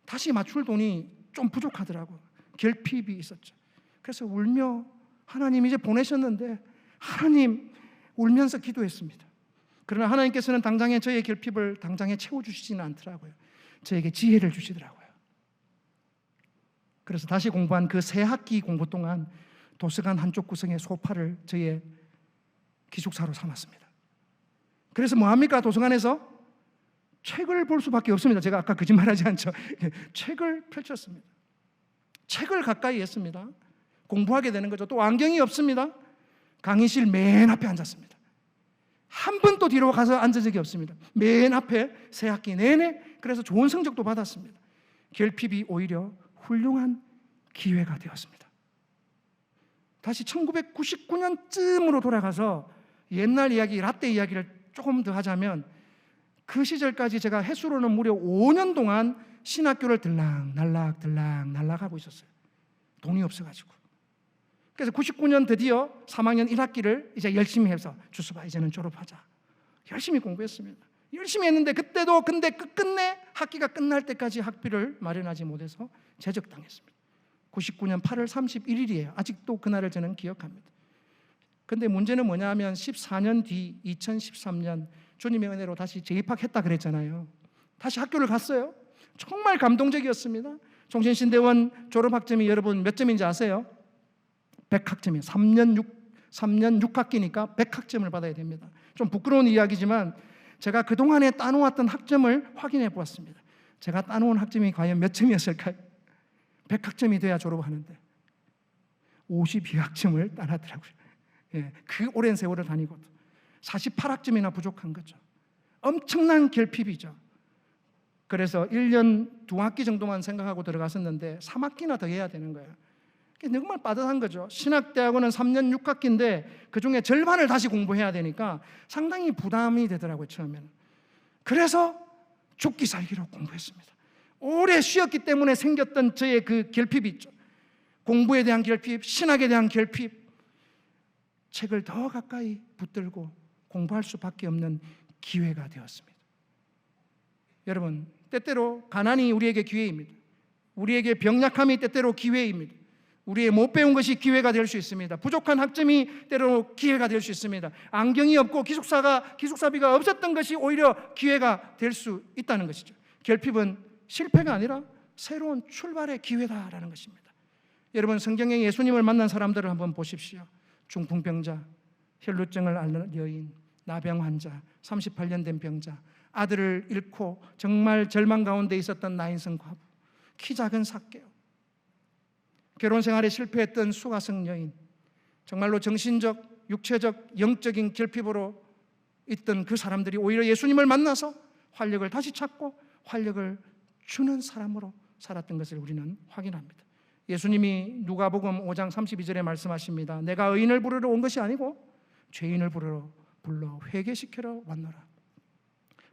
S1: 다시 맞출 돈이 좀 부족하더라고요. 결핍이 있었죠. 그래서 울며 하나님 이제 보내셨는데 하나님 울면서 기도했습니다. 그러나 하나님께서는 당장에 저의 결핍을 당장에 채워주시지는 않더라고요. 저에게 지혜를 주시더라고요. 그래서 다시 공부한 그 새 학기 공부 동안 도서관 한쪽 구석에 소파를 저의 기숙사로 삼았습니다. 그래서 뭐합니까? 도서관에서 책을 볼 수밖에 없습니다. 제가 아까 거짓말하지 않죠. 책을 펼쳤습니다. 책을 가까이 했습니다. 공부하게 되는 거죠. 또 안경이 없습니다. 강의실 맨 앞에 앉았습니다. 한 번도 뒤로 가서 앉은 적이 없습니다. 맨 앞에 새 학기 내내. 그래서 좋은 성적도 받았습니다. 결핍이 오히려 훌륭한 기회가 되었습니다. 다시 1999년쯤으로 돌아가서 옛날 이야기, 라떼 이야기를 조금 더 하자면 그 시절까지 제가 해수로는 무려 5년 동안 신학교를 들락날락 하고 있었어요. 돈이 없어가지고. 그래서 99년 드디어 3학년 1학기를 이제 열심히 해서 주수봐 이제는 졸업하자. 열심히 공부했습니다. 열심히 했는데 그때도 근데 끝끝내 학기가 끝날 때까지 학비를 마련하지 못해서 제적당했습니다. 99년 8월 31일이에요. 아직도 그날을 저는 기억합니다. 근데 문제는 뭐냐 하면 14년 뒤 2013년 주님의 은혜로 다시 재입학했다 그랬잖아요. 다시 학교를 갔어요. 정말 감동적이었습니다. 종신신대원 졸업학점이 여러분 몇 점인지 아세요? 100학점이에요. 3년 6학기니까 100학점을 받아야 됩니다. 좀 부끄러운 이야기지만 제가 그동안에 따놓았던 학점을 확인해 보았습니다. 제가 따놓은 학점이 과연 몇 점이었을까요? 100학점이 돼야 졸업하는데 52학점을 따놨더라고요. 예, 그 오랜 세월을 다니고도 48학점이나 부족한 거죠. 엄청난 결핍이죠. 그래서 1년 2학기 정도만 생각하고 들어갔었는데 3학기나 더 해야 되는 거예요. 정말 빠듯한 거죠. 신학대학원은 3년 6학기인데 그중에 절반을 다시 공부해야 되니까 상당히 부담이 되더라고요, 처음에는. 그래서 죽기 살기로 공부했습니다. 오래 쉬었기 때문에 생겼던 저의 그 결핍이 있죠. 공부에 대한 결핍, 신학에 대한 결핍, 책을 더 가까이 붙들고 공부할 수밖에 없는 기회가 되었습니다. 여러분, 때때로 가난이 우리에게 기회입니다. 우리에게 병약함이 때때로 기회입니다. 우리의 못 배운 것이 기회가 될 수 있습니다. 부족한 학점이 때로 기회가 될 수 있습니다. 안경이 없고 기숙사비가 없었던 것이 오히려 기회가 될 수 있다는 것이죠. 결핍은 실패가 아니라 새로운 출발의 기회다라는 것입니다. 여러분, 성경에 예수님을 만난 사람들을 한번 보십시오. 중풍병자, 혈루증을 앓는 여인, 나병 환자, 38년 된 병자, 아들을 잃고 정말 절망 가운데 있었던 나인성 과부, 키 작은 삭개오, 결혼 생활에 실패했던 수가성 여인, 정말로 정신적, 육체적, 영적인 결핍으로 있던 그 사람들이 오히려 예수님을 만나서 활력을 다시 찾고 활력을 주는 사람으로 살았던 것을 우리는 확인합니다. 예수님이 누가복음 5장 32절에 말씀하십니다. 내가 의인을 부르러 온 것이 아니고 죄인을 불러 회개시키러 왔노라.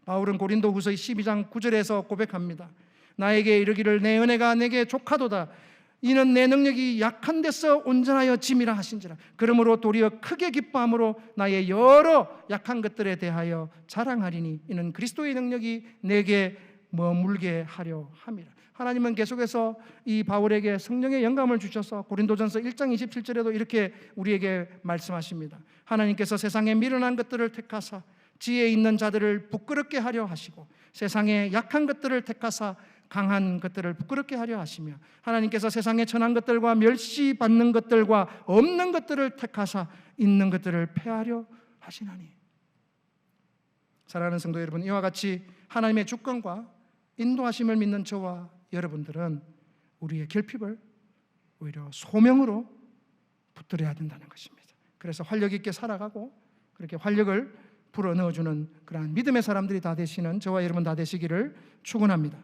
S1: 바울은 고린도후서 12장 9절에서 고백합니다. 나에게 이르기를 내 은혜가 내게 족하도다. 이는 내 능력이 약한 데서 온전하여 짐이라 하신지라. 그러므로 도리어 크게 기뻐함으로 나의 여러 약한 것들에 대하여 자랑하리니 이는 그리스도의 능력이 내게 머물게 하려 함이라. 하나님은 계속해서 이 바울에게 성령의 영감을 주셔서 고린도전서 1장 27절에도 이렇게 우리에게 말씀하십니다. 하나님께서 세상에 미련한 것들을 택하사 지혜 있는 자들을 부끄럽게 하려 하시고 세상에 약한 것들을 택하사 강한 것들을 부끄럽게 하려 하시며 하나님께서 세상에 천한 것들과 멸시받는 것들과 없는 것들을 택하사 있는 것들을 폐하려 하시나니. 사랑하는 성도 여러분, 이와 같이 하나님의 주권과 인도하심을 믿는 저와 여러분들은 우리의 결핍을 오히려 소명으로 붙들어야 된다는 것입니다. 그래서 활력 있게 살아가고 그렇게 활력을 불어넣어주는 그러한 믿음의 사람들이 다 되시는 저와 여러분 다 되시기를 축원합니다.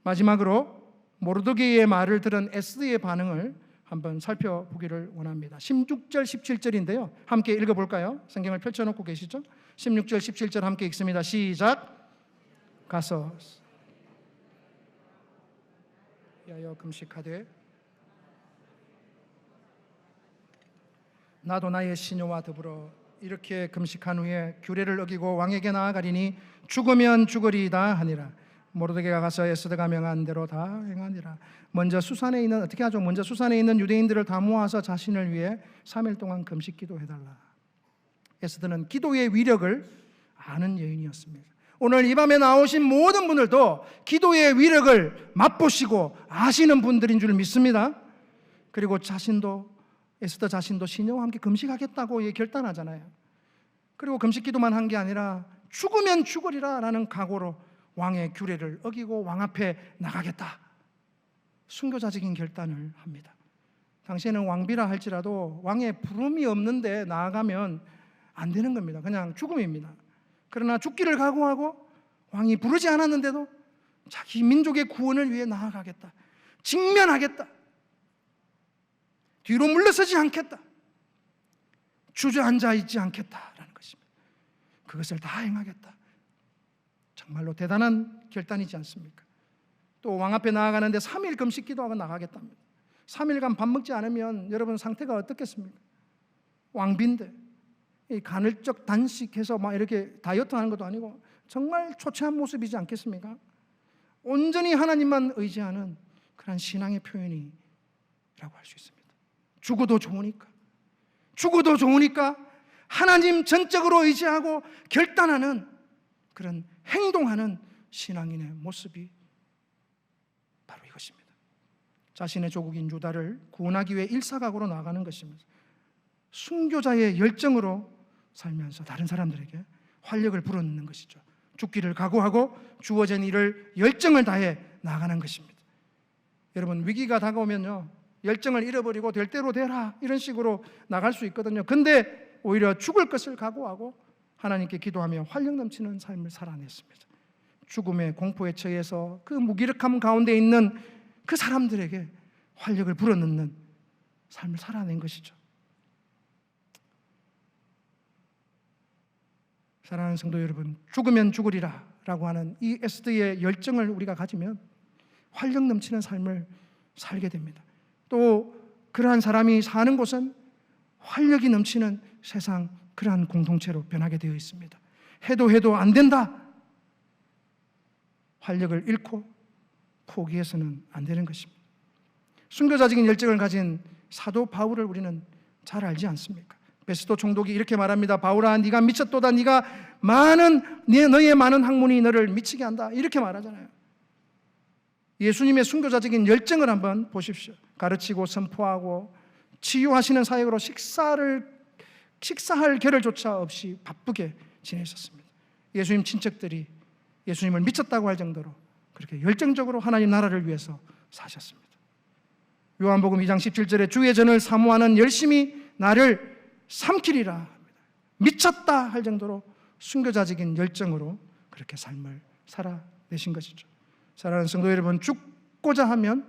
S1: 마지막으로 모르드게의 말을 들은 에스더의 반응을 한번 살펴보기를 원합니다. 16절 17절인데요 함께 읽어볼까요? 성경을 펼쳐놓고 계시죠? 16절 17절 함께 읽습니다. 시작. 가서 야여 금식하되 나도 나의 시녀와 더불어 이렇게 금식한 후에 규례를 어기고 왕에게 나아가리니 죽으면 죽으리이다 하니라. 모르드게가 가서 에스더가 명한 대로 다 행하니라. 먼저 수산에 있는 어떻게 하죠? 먼저 수산에 있는 유대인들을 다 모아서 자신을 위해 3일 동안 금식 기도해달라. 에스더는 기도의 위력을 아는 여인이었습니다. 오늘 이 밤에 나오신 모든 분들도 기도의 위력을 맛보시고 아시는 분들인 줄 믿습니다. 그리고 에스더 자신도 시녀와 함께 금식하겠다고 결단하잖아요. 그리고 금식 기도만 한 게 아니라 죽으면 죽으리라 라는 각오로 왕의 규례를 어기고 왕 앞에 나가겠다, 순교자적인 결단을 합니다. 당시에는 왕비라 할지라도 왕의 부름이 없는데 나아가면 안 되는 겁니다. 그냥 죽음입니다. 그러나 죽기를 각오하고 왕이 부르지 않았는데도 자기 민족의 구원을 위해 나아가겠다, 직면하겠다, 뒤로 물러서지 않겠다, 주저앉아 있지 않겠다라는 것입니다. 그것을 다 행하겠다. 정말로 대단한 결단이지 않습니까? 또 왕 앞에 나아가는데 3일 금식 기도하고 나가겠답니다. 3일간 밥 먹지 않으면 여러분 상태가 어떻겠습니까? 왕비인데 간헐적 단식해서 막 이렇게 다이어트 하는 것도 아니고 정말 초췌한 모습이지 않겠습니까? 온전히 하나님만 의지하는 그런 신앙의 표현이라고 할 수 있습니다. 죽어도 좋으니까 하나님 전적으로 의지하고 결단하는 그런 행동하는 신앙인의 모습이 바로 이것입니다. 자신의 조국인 유다를 구원하기 위해 일사각오로 나아가는 것입니다. 순교자의 열정으로 살면서 다른 사람들에게 활력을 불어넣는 것이죠. 죽기를 각오하고 주어진 일을 열정을 다해 나아가는 것입니다. 여러분, 위기가 다가오면요 열정을 잃어버리고 될 대로 되라 이런 식으로 나갈 수 있거든요. 근데 오히려 죽을 것을 각오하고 하나님께 기도하며 활력 넘치는 삶을 살아냈습니다. 죽음의 공포에 처해서 그 무기력함 가운데 있는 그 사람들에게 활력을 불어넣는 삶을 살아낸 것이죠. 사랑하는 성도 여러분, 죽으면 죽으리라 라고 하는 이 에스더의 열정을 우리가 가지면 활력 넘치는 삶을 살게 됩니다. 또 그러한 사람이 사는 곳은 활력이 넘치는 세상, 그러한 공동체로 변하게 되어 있습니다. 해도 안 된다, 활력을 잃고 포기해서는 안 되는 것입니다. 순교자적인 열정을 가진 사도 바울을 우리는 잘 알지 않습니까? 베스도 총독이 이렇게 말합니다. 바울아, 네가 미쳤도다. 네가 너의 많은 학문이 너를 미치게 한다. 이렇게 말하잖아요. 예수님의 순교자적인 열정을 한번 보십시오. 가르치고 선포하고 치유하시는 사역으로 식사할 겨를조차 없이 바쁘게 지내셨습니다. 예수님 친척들이 예수님을 미쳤다고 할 정도로 그렇게 열정적으로 하나님 나라를 위해서 사셨습니다. 요한복음 2장 17절에 주의 전을 사모하는 열심히 나를 삼키리라 합니다. 미쳤다 할 정도로 순교자적인 열정으로 그렇게 삶을 살아내신 것이죠. 사랑하는 성도 여러분, 죽고자 하면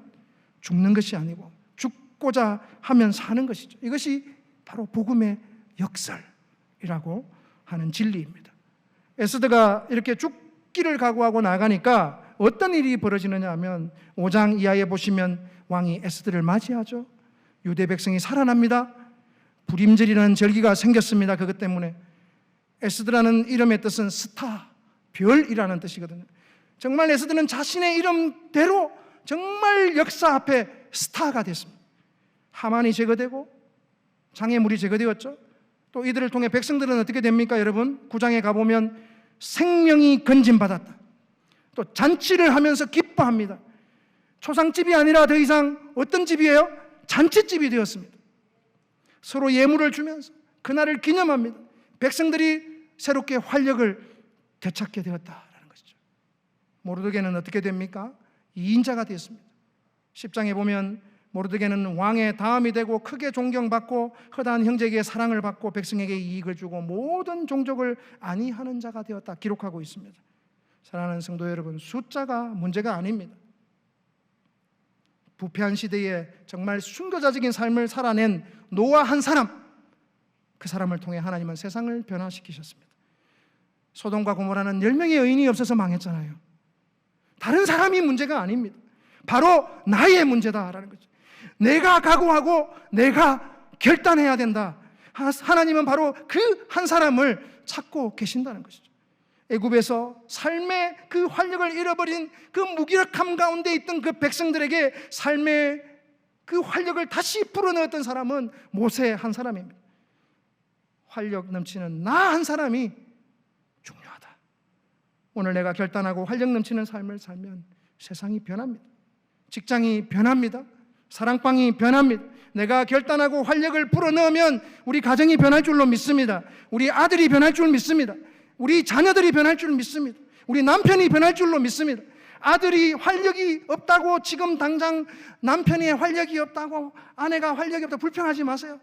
S1: 죽는 것이 아니고 죽고자 하면 사는 것이죠. 이것이 바로 복음의 역설이라고 하는 진리입니다. 에스더가 이렇게 죽기를 각오하고 나가니까 어떤 일이 벌어지느냐 하면 5장 이하에 보시면 왕이 에스더를 맞이하죠. 유대 백성이 살아납니다. 불임절이라는 절기가 생겼습니다. 그것 때문에 에스더라는 이름의 뜻은 스타, 별이라는 뜻이거든요. 정말 에스더는 자신의 이름대로 정말 역사 앞에 스타가 됐습니다. 하만이 제거되고 장애물이 제거되었죠. 또 이들을 통해 백성들은 어떻게 됩니까? 여러분 9장에 가보면 생명이 건진받았다. 또 잔치를 하면서 기뻐합니다. 초상집이 아니라 더 이상 어떤 집이에요? 잔치집이 되었습니다. 서로 예물을 주면서 그날을 기념합니다. 백성들이 새롭게 활력을 되찾게 되었다라는 것이죠. 모르드게는 어떻게 됩니까? 2인자가 되었습니다. 10장에 보면 모르드게는 왕의 다음이 되고 크게 존경받고 허다한 형제에게 사랑을 받고 백성에게 이익을 주고 모든 종족을 안위하는 자가 되었다 기록하고 있습니다. 사랑하는 성도 여러분, 숫자가 문제가 아닙니다. 부패한 시대에 정말 순교자적인 삶을 살아낸 노아 한 사람, 그 사람을 통해 하나님은 세상을 변화시키셨습니다. 소돔과 고모라는 10명의 의인이 없어서 망했잖아요. 다른 사람이 문제가 아닙니다. 바로 나의 문제다라는 거죠. 내가 각오하고 내가 결단해야 된다. 하나님은 바로 그 한 사람을 찾고 계신다는 것이죠. 애굽에서 삶의 그 활력을 잃어버린 그 무기력함 가운데 있던 그 백성들에게 삶의 그 활력을 다시 불어넣었던 사람은 모세 한 사람입니다. 활력 넘치는 나 한 사람이 중요하다. 오늘 내가 결단하고 활력 넘치는 삶을 살면 세상이 변합니다. 직장이 변합니다. 사랑방이 변합니다. 내가 결단하고 활력을 불어넣으면 우리 가정이 변할 줄로 믿습니다. 우리 아들이 변할 줄 믿습니다. 우리 자녀들이 변할 줄 믿습니다. 우리 남편이 변할 줄로 믿습니다. 아들이 활력이 없다고 지금 당장 남편이 활력이 없다고 아내가 활력이 없다고 불평하지 마세요.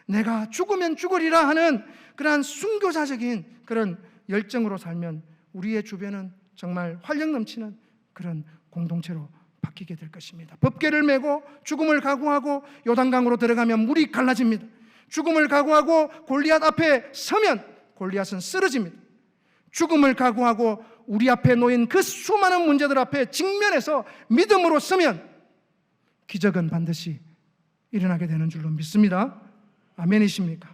S1: 내가 죽으면 죽으리라 하는 그러한 순교자적인 그런 열정으로 살면 우리의 주변은 정말 활력 넘치는 그런 공동체로 바뀌게 될 것입니다. 법궤를 메고 죽음을 각오하고 요단강으로 들어가면 물이 갈라집니다. 죽음을 각오하고 골리앗 앞에 서면 골리앗은 쓰러집니다. 죽음을 각오하고 우리 앞에 놓인 그 수많은 문제들 앞에 직면해서 믿음으로 서면 기적은 반드시 일어나게 되는 줄로 믿습니다. 아멘이십니까?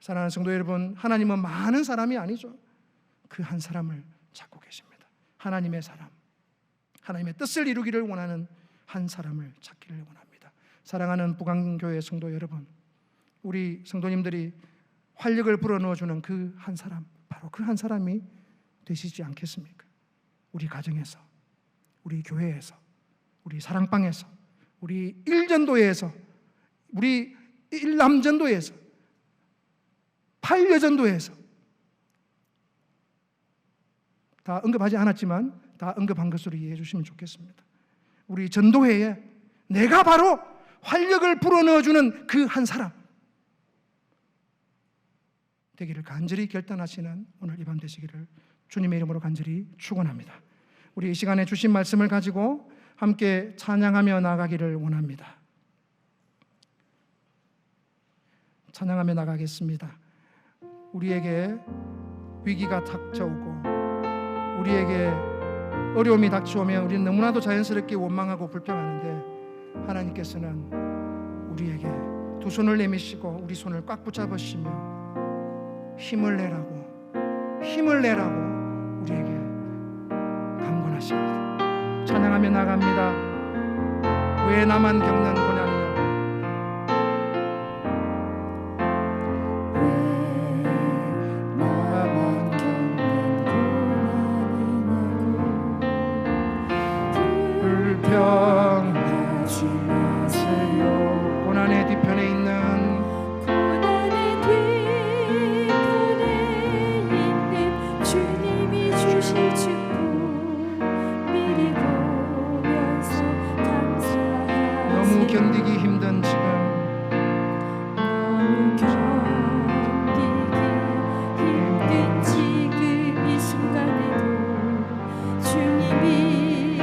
S1: 사랑하는 성도 여러분, 하나님은 많은 사람이 아니죠. 그 한 사람을 찾고 계십니다. 하나님의 사람, 하나님의 뜻을 이루기를 원하는 한 사람을 찾기를 원합니다. 사랑하는 부강교회 성도 여러분, 우리 성도님들이 활력을 불어넣어주는 그 한 사람, 바로 그 한 사람이 되시지 않겠습니까? 우리 가정에서, 우리 교회에서, 우리 사랑방에서, 우리 일전도회에서, 우리 일남전도회에서, 팔여전도회에서 다 언급하지 않았지만 다 언급한 것으로 이해해 주시면 좋겠습니다. 우리 전도회에 내가 바로 활력을 불어넣어주는 그 한 사람 되기를 간절히 결단하시는 오늘 이 밤 되시기를 주님의 이름으로 간절히 축원합니다. 우리 이 시간에 주신 말씀을 가지고 함께 찬양하며 나가기를 원합니다. 찬양하며 나가겠습니다. 우리에게 위기가 닥쳐오고 우리에게 어려움이 닥쳐오면 우리는 너무나도 자연스럽게 원망하고 불평하는데 하나님께서는 우리에게 두 손을 내미시고 우리 손을 꽉 붙잡으시며 힘을 내라고 우리에게 강권하십니다. 찬양하며 나갑니다. 왜 나만 겪는 고난이냐고, 불평하지 마세요. 고난의 뒤편에 있는
S2: 주님이 주실 축복 미리 보면서 감사하세요.
S1: 너무 견디기 힘든 지금,
S2: 너무 견디기 힘든 지금 이 순간에도 주님이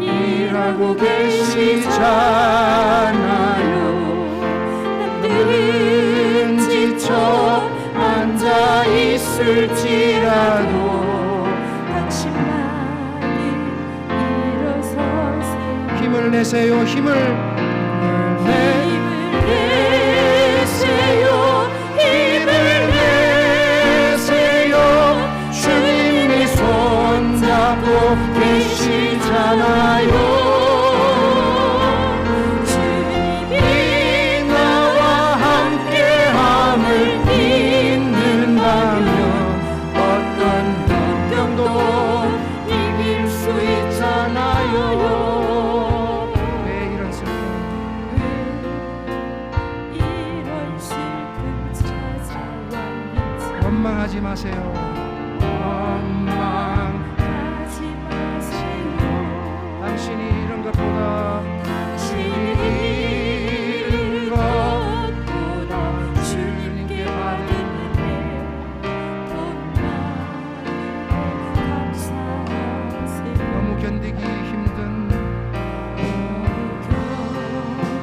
S2: 일하고 계시잖아요. 남들은 지쳐 앉아 있을지라도 당신만이 일어서세요.
S1: 힘을 내세요. 힘을
S2: 내세요. 힘을 내세요.
S1: 주님이 손잡고 계시잖아요.
S2: 주님이
S1: 나와 함께함을 믿는다면 어떤 병도 이길 수 있잖아요. 왜 이런 슬픔,
S2: 이런 슬픔 찾아왔는지
S1: 원망하지 마세요.
S2: 하지 마세요.
S1: 당신이 이런 것보다
S2: 것보다 주님께 받은 은혜 더 많은 감사하세요.
S1: 너무 견디기 힘든
S2: 견디기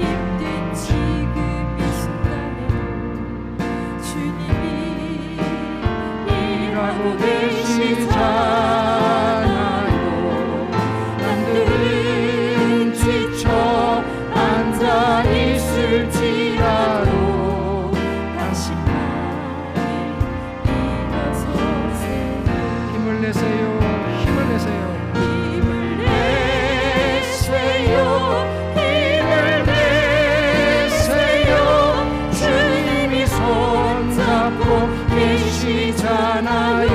S2: 힘든 지금 이 순간에도 주님이 일하고 계시잖아요. 남들은 지쳐 앉아 있을지라도 당신만이 일어서세요.
S1: 힘을 내세요. 힘을 내세요.
S2: 힘을 내세요. 힘을 내세요. 주님이 손잡고 계시잖아요.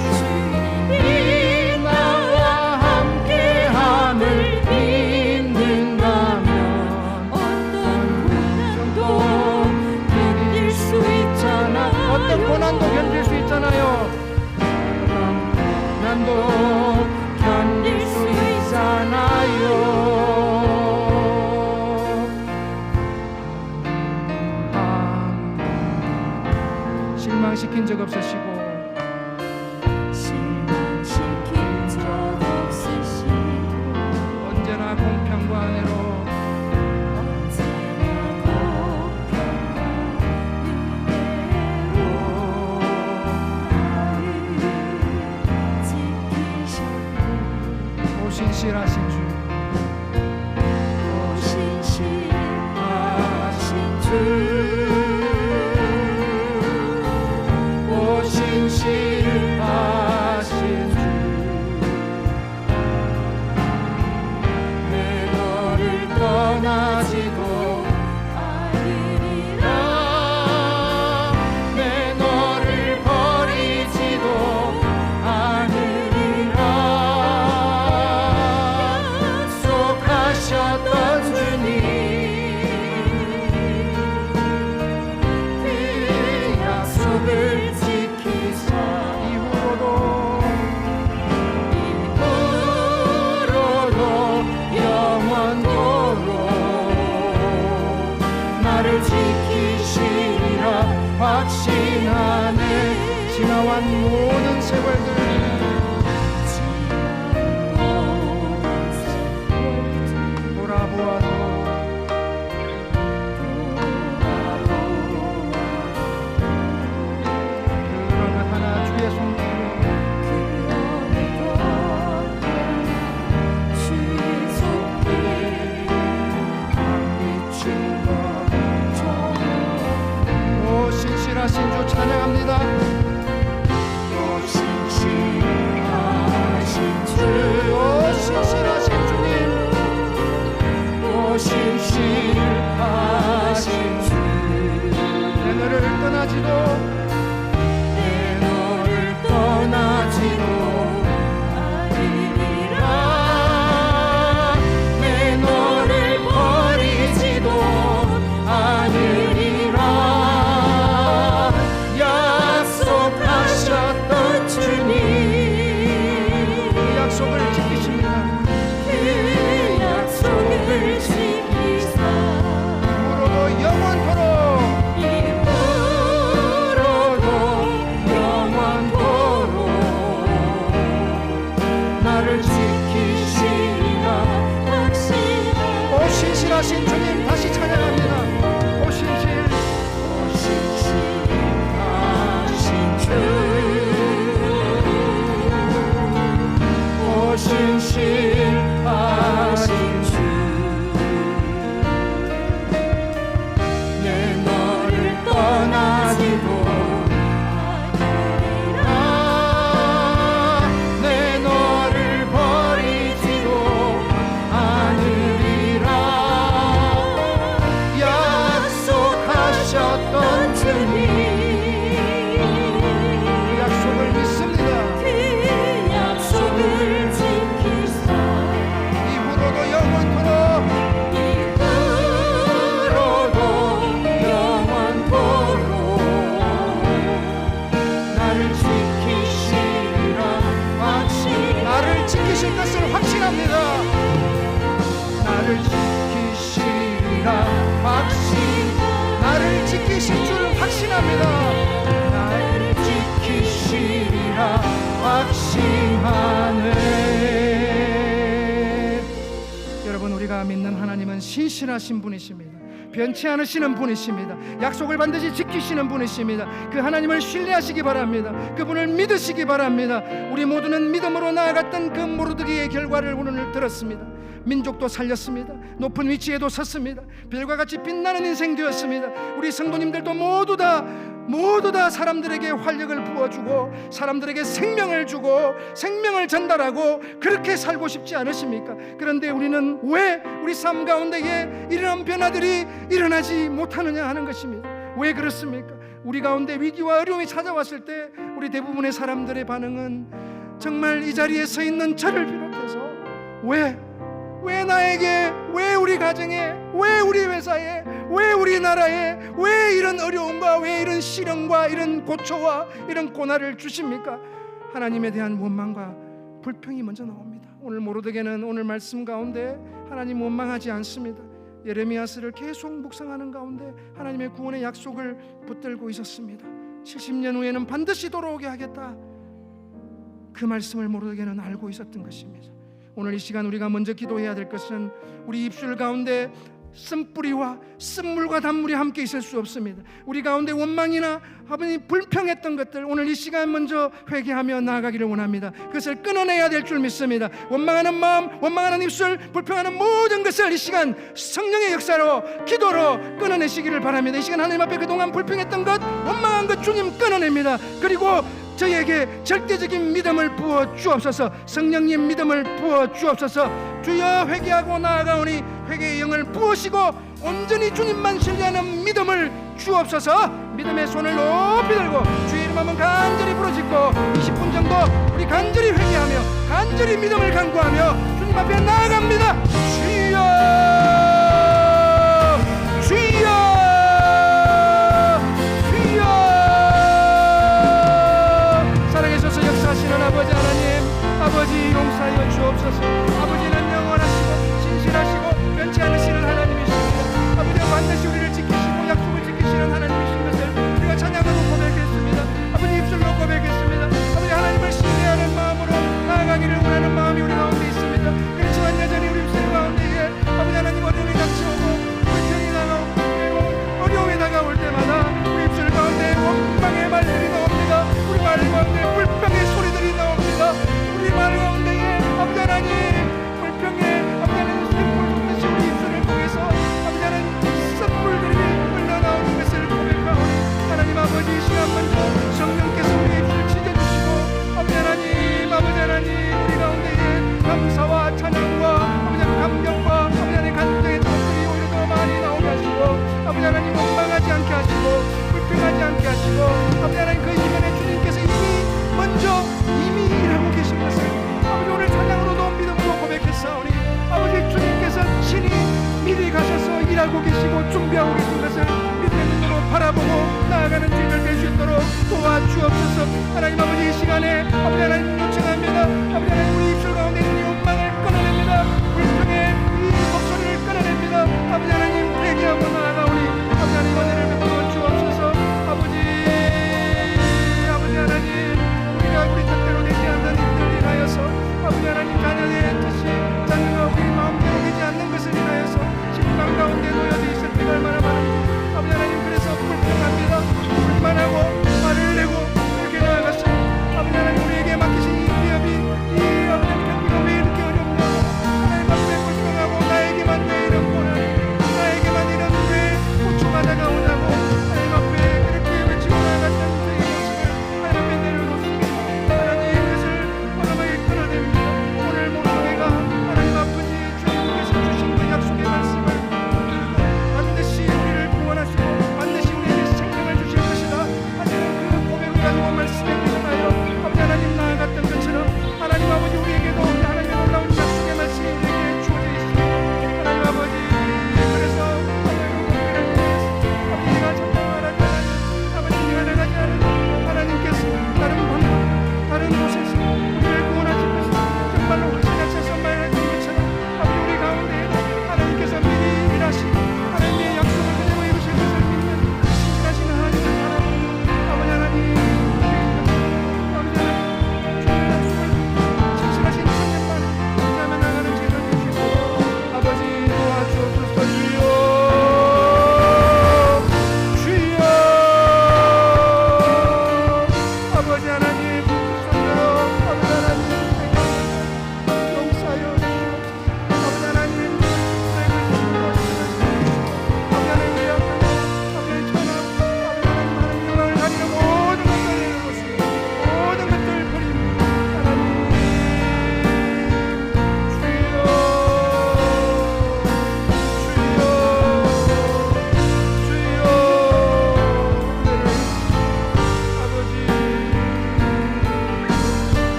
S2: 주님이 나와 함께함을 믿는다면 어떤 고난도 견딜 수 있잖아요.
S1: 어떤 고난도 견딜 수 있잖아요. 고난도 견딜 수 있잖아요. 실망시킨 적 없으시고
S2: 실망시킨 적 없으시고
S1: 언제나 공평과 은혜로
S2: 언제나 공평과 은혜로 나를 지키셨네.
S1: 오신실하신 주,
S2: 오신실하신 주
S1: 오신실하신 주, 내 너를 떠나지도
S2: 않으리라.
S1: 내 너를 버리지도 않으리라. 신실하신 주님 다시 찬양합니다. 오신실
S2: 신실하신 주
S1: 오신실하신
S2: 주 내 너를 떠나지도 않으리라
S1: 내 너를 버리지도 않으리라 약속하셨던
S2: 주님
S1: 약속을 믿습니다.
S2: 그 약속을 지키사
S1: 이후로도 영원토록
S2: 이후로도 영원토록
S1: 나를 지키시리라 나를 지키실 것을 확신합니다. 나를 지키시리라 나를 지키실 줄 확신합니다. 나를 지키시리라 확신하네. 여러분, 우리가 믿는 하나님은 신실하신 분이십니다. 변치 않으시는 분이십니다. 약속을 반드시 지키시는 분이십니다. 그 하나님을 신뢰하시기 바랍니다. 그분을 믿으시기 바랍니다. 우리 모두는 믿음으로 나아갔던 그 모르드기의 결과를 오늘 들었습니다. 민족도 살렸습니다. 높은 위치에도 섰습니다. 별과 같이 빛나는 인생 되었습니다. 우리 성도님들도 모두 다 사람들에게 활력을 부어주고 사람들에게 생명을 주고 생명을 전달하고 그렇게 살고 싶지 않으십니까? 그런데 우리는 왜 우리 삶 가운데에 이런 변화들이 일어나지 못하느냐 하는 것입니다. 왜 그렇습니까? 우리 가운데 위기와 어려움이 찾아왔을 때 우리 대부분의 사람들의 반응은 정말 이 자리에 서 있는 저를 비롯해서 왜 나에게, 왜 우리 가정에, 왜 우리 회사에, 왜 우리나라에, 왜 이런 어려움과 왜 이런 시련과 이런 고초와 이런 고난을 주십니까? 하나님에 대한 원망과 불평이 먼저 나옵니다. 오늘 모르드게는 오늘 말씀 가운데 하나님 원망하지 않습니다. 예레미야서를 계속 묵상하는 가운데 하나님의 구원의 약속을 붙들고 있었습니다. 70년 후에는 반드시 돌아오게 하겠다. 그 말씀을 모르드게는 알고 있었던 것입니다. 오늘 이 시간 우리가 먼저 기도해야 될 것은 우리 입술 가운데 쓴뿌리와 쓴물과 단물이 함께 있을 수 없습니다. 우리 가운데 원망이나 아버님 불평했던 것들 오늘 이 시간 먼저 회개하며 나아가기를 원합니다. 그것을 끊어내야 될 줄 믿습니다. 원망하는 마음, 원망하는 입술, 불평하는 모든 것을 이 시간 성령의 역사로 기도로 끊어내시기를 바랍니다. 이 시간 하나님 앞에 그동안 불평했던 것, 원망한 것 주님 끊어냅니다. 그리고 저에게 절대적인 믿음을 부어 주옵소서. 성령님 믿음을 부어 주옵소서. 주여 회개하고 나아가오니 회개의 영을 부으시고 온전히 주님만 신뢰하는 믿음을 주옵소서. 믿음의 손을 높이 들고 주의 이름 한번 간절히 부르짖고 20분 정도 우리 간절히 회개하며 간절히 믿음을 간구하며 주님 앞에 나아갑니다. 주여 주여 아버지 하나님, 아버지 용서하여 주옵소서. 아버지는 영원하시고 신실하시고 변치 않으시는 하나님이십니다. 아버지가 반드시 우리를 지키시고 약속을 지키시는 하나님이신 것을 우리가 찬양으로 고백했습니다. 아버지 입술로 고백했습니다. 아버지 하나님을 신뢰하는 마음으로 나아가기를 원하는 마음이 우리 가운데 있습니다. 그렇지만 여전히 우리 입술 가운데에 아버지 하나님 어려움이 닥쳐오고 불평이 다가오고 어려움이 다가올 때마다 우리 입술 가운데 원망의 말들이 나옵니다. 우리 말 가운데 불평의 소리들이 나옵니다. 우리 말 가운데에 아버지 하나님 불평의 아버지 하나님 샘물 쏟듯이 우리 입술을 통해서 아버지 하나님 샘물들이 흘러나오는 것을 고백하오니 하나님 아버지 이 시간 먼저 성령께서 우리 입술을 찢어주시고 아버지 하나님 우리 가운데에 감사와 찬양과 아버지 하나님 감격과 아버지 하나님 간증의 것들이 오히려 더 많이 나오게 하시고 아버지 하나님 원망하지 않게 하시고 불평하지 않게 하시고 아버지 하나님 그 이면에 주님께서 이미 일하고 계신 것을 아버지 오늘 찬양으로도 믿음으로 고백했사오니 아버지 주님께서 친히 미리 가셔서 일하고 계시고 준비하고 계신 것을 믿음의 눈으로 바라보고 나아가는 주님을 뵐 수 있도록 도와주옵소서. 하나님 아버지 이 시간에 아버지 하나님 요청합니다. 아버지 하나님 우리 입술 가운데 있는 이 원망을 끊어냅니다. 불평의 이 목소리를 끊어냅니다. 아버지 하나님 회개하고 나아가오니 아버지 하나님 은혜를 베풀어 주옵소서. 아버지 하나님 우리 뜻대로 되지 않는 일들을 인하여서 아버지 하나님 자녀의 뜻이 자녀가 우리 마음대로 되지 않는 것을 인하여서 심판과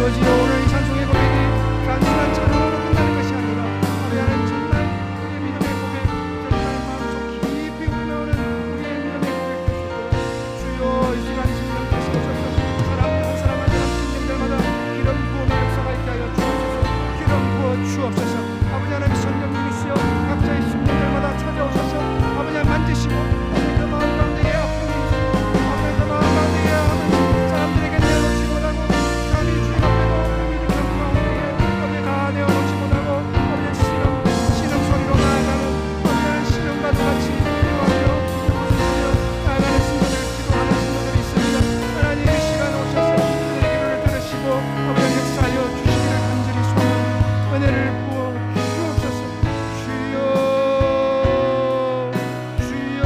S1: 아버지 오늘 이 찬송의 고백이 단순한 찬양으로 끝나는 것이 아니라 아버지 하나님 정말 우리의 믿음의 고백 정말 마음속 깊이 우러나오는 우리의 믿음의 고백 주여 이 시간 신령 되시옵소서 사랑하고 사랑하는 신령들마다 기름 부음의 역사가 있게 하여 주옵소서 기름 부어 주옵소서 아버지 하나님 성령님이시여 각자의 심령들마다 찾아오셔서 아버지 하나님 만지시고 그 마음 가운데에 아픔이 있고 아버지 그 마음 가운데에 사람들에게 내어놓지 못하고 감히 주님 앞에도 믿음의 가운데에 아버지 다 내어놓지 못하고 아버지 신음 소리로 나아가는 아버지 신음과도 같이 기도하며 나아가는 신도들 기도하는 신도들이 있습니다. 하나님 이 시간 오셔서 그들의 기도를 들으시고 아버지 역사하여 주시기를 간절히 소원합니다. 은혜를 부어 주옵소서. 주여 주여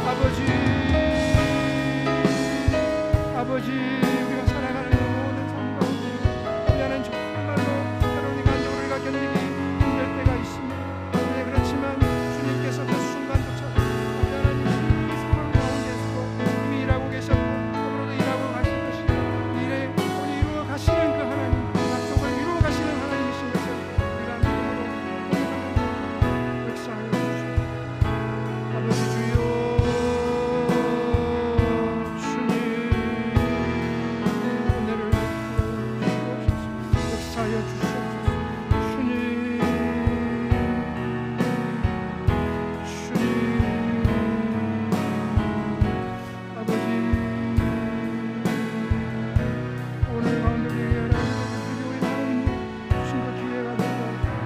S1: 아버지 아버지 우리가 살아가는 모든 삶 가운데 우리는 정말로 때로는 간절히 우리가 견디기 힘들 때가 있습니다. 네, 그렇지만 주님께서 그 순간조차 하나님 이 상황 가운데서도 이미 일하고 계셨고 앞으로도 일하고 가실 것이고 일에 이루어 가시는 그 하나님 약속을 이루어 가시는 하나님이신 것을 우리가 믿음으로 역사하여 주시옵소서. 아버지 주여 주님 은혜를 주옵소서. 역사하여 주시옵소서. 주님 주님 아버지 오늘 가운데 우리에게 우리 하나님이 주신 그 기회가 되고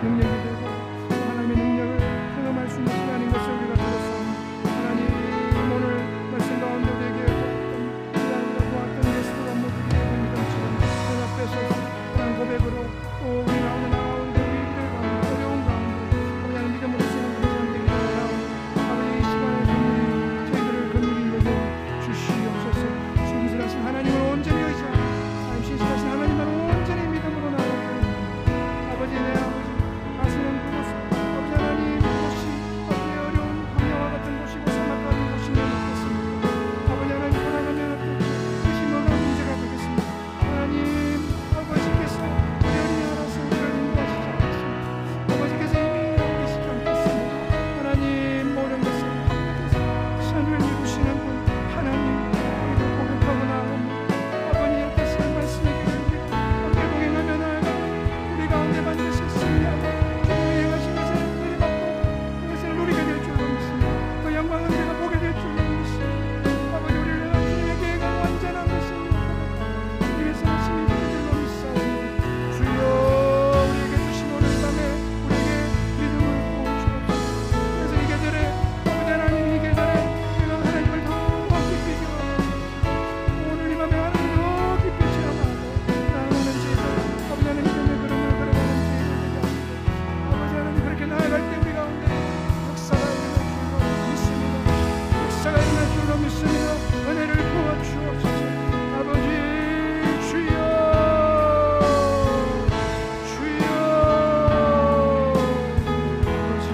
S1: 능력이 되고 또 하나님의 능력을 경험할 수 있는 시간인 것을 우리가 들었습니다. 하나님 오늘 말씀 가운데 우리에게 우리가 보았던 예수가 모두에게 믿음처럼 그 앞에서 그런 고백으로 또 우리 가운데 나온 그 위기들 가운데 어려운 가운데 하나님 믿음으로 쓰는 그런 사람들이 나오고 아버지 이 시간을 저희들을 긍휼히 여겨 주시옵소서. 신실하신 하나님을 온전히 의지하고 하나님 신실하신 하나님을 온전히 믿음으로 나아가는 아버지 내 아버지 가시는 그곳 아버지 하나님 그곳이 어떤 어려운 광야와 같은 곳이고 사막 같은 곳이면 좋겠습니다. 아버지 하나님 돌아가면 그것이 뭐가 문제가 되겠습니다. 하나님 아버지께서 우리를 알아서 우리를 인도하시지 않겠습니다. 아버지께서 이미 일하고 계시지 않겠습니다. 하나님 모든 것을 하나님께서 선을 이루시는 분 하나님 우리를 고백하고 나아갑니다. 아버지 뜻을 말씀에 기름으로 함께 동행하며 나아가는 우리 가운데 반드시 승리하고 주님이 행하신 것을 은혜를 받고 그것을 누리게 될 줄로 믿습니다. 그 영광은 내가 보게 될 줄로 믿습니다. 아버지 우리를 향한 주님의 계획은 완전한 것입니다. 주님의 선하심이 될 줄로 믿사오니 주여 우리에게 주신 오늘 밤에 우리에게 믿음을 부어주옵소서. 그래서 이 계절에 아버지 하나님 이 계절에 우리가 하나님을 더 깊이 경험하고 오늘 이 밤에 하나님을 더 깊이 체험하고 나아가는 저희들 아버지 하나님 믿음의 걸음을 걸어가는 저희들 되게 하시고 아버지 하나님 그렇게 나아갈 때 우리 가운데 역사가 일어날 줄로 믿습니다. 역사가 일어날 줄로 믿습니다. 은혜를 부어 주옵소서. 아버지 주여 주여 아버지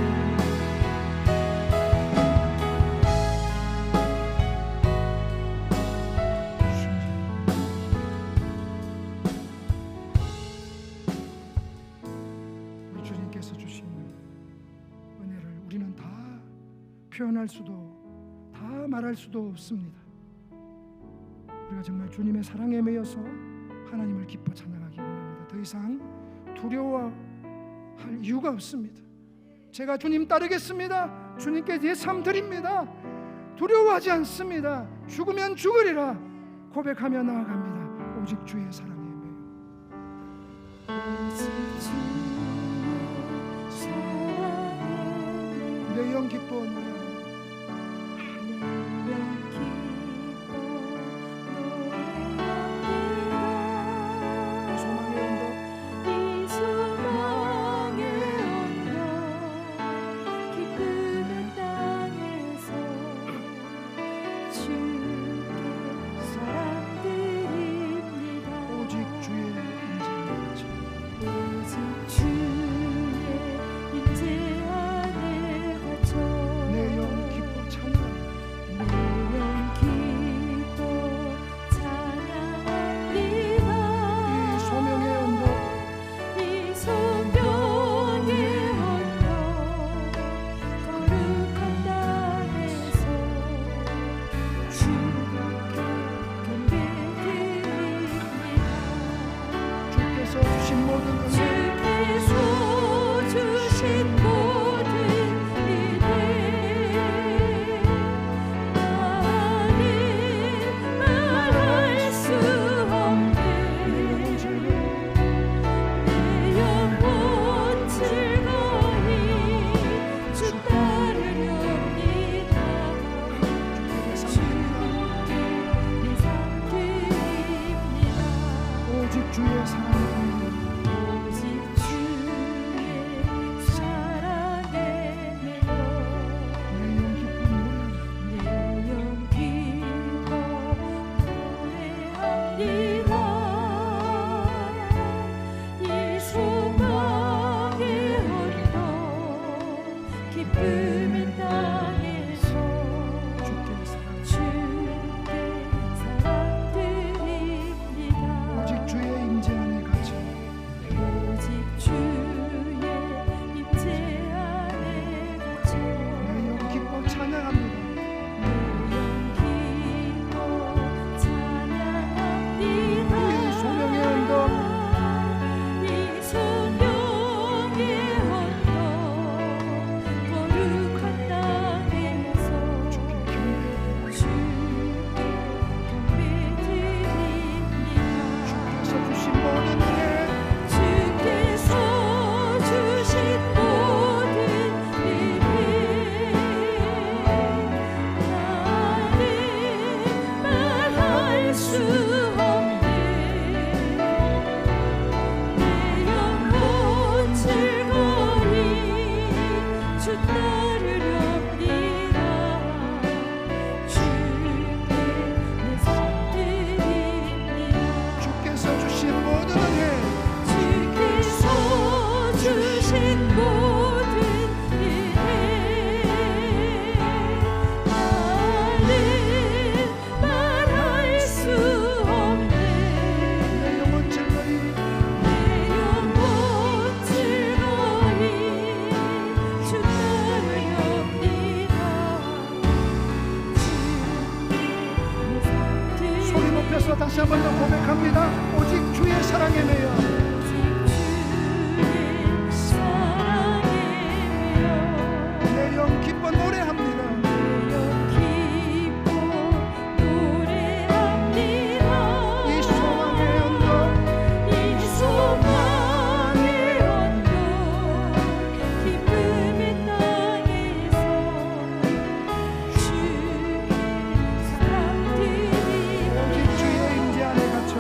S1: 우리 주님께서 주시는 은혜를 우리는 다 표현할 수도 다 말할 수도 없습니다. 우리가 정말 주님의 사랑에 매여서 하나님을 기뻐 찬양하기 원합니다. 더 이상 두려워할 이유가 없습니다. 제가 주님 따르겠습니다. 주님께 제 삶 드립니다. 두려워하지 않습니다. 죽으면 죽으리라 고백하며 나아갑니다. 오직 주의 사랑에 매여 내 영 기뻐 노래하며 소망의 언덕
S2: 기쁨의 땅에서 주께 사랑드립니다.
S1: 오직 주의 인재를
S2: 오직 주의 인재 안에 갇혀
S1: 내 고백합니다. 오직 주의 사랑에 매여 내 영 기뻐 노래합니다. 이 소망의 언덕 오직 주의 임재 안에 갇혀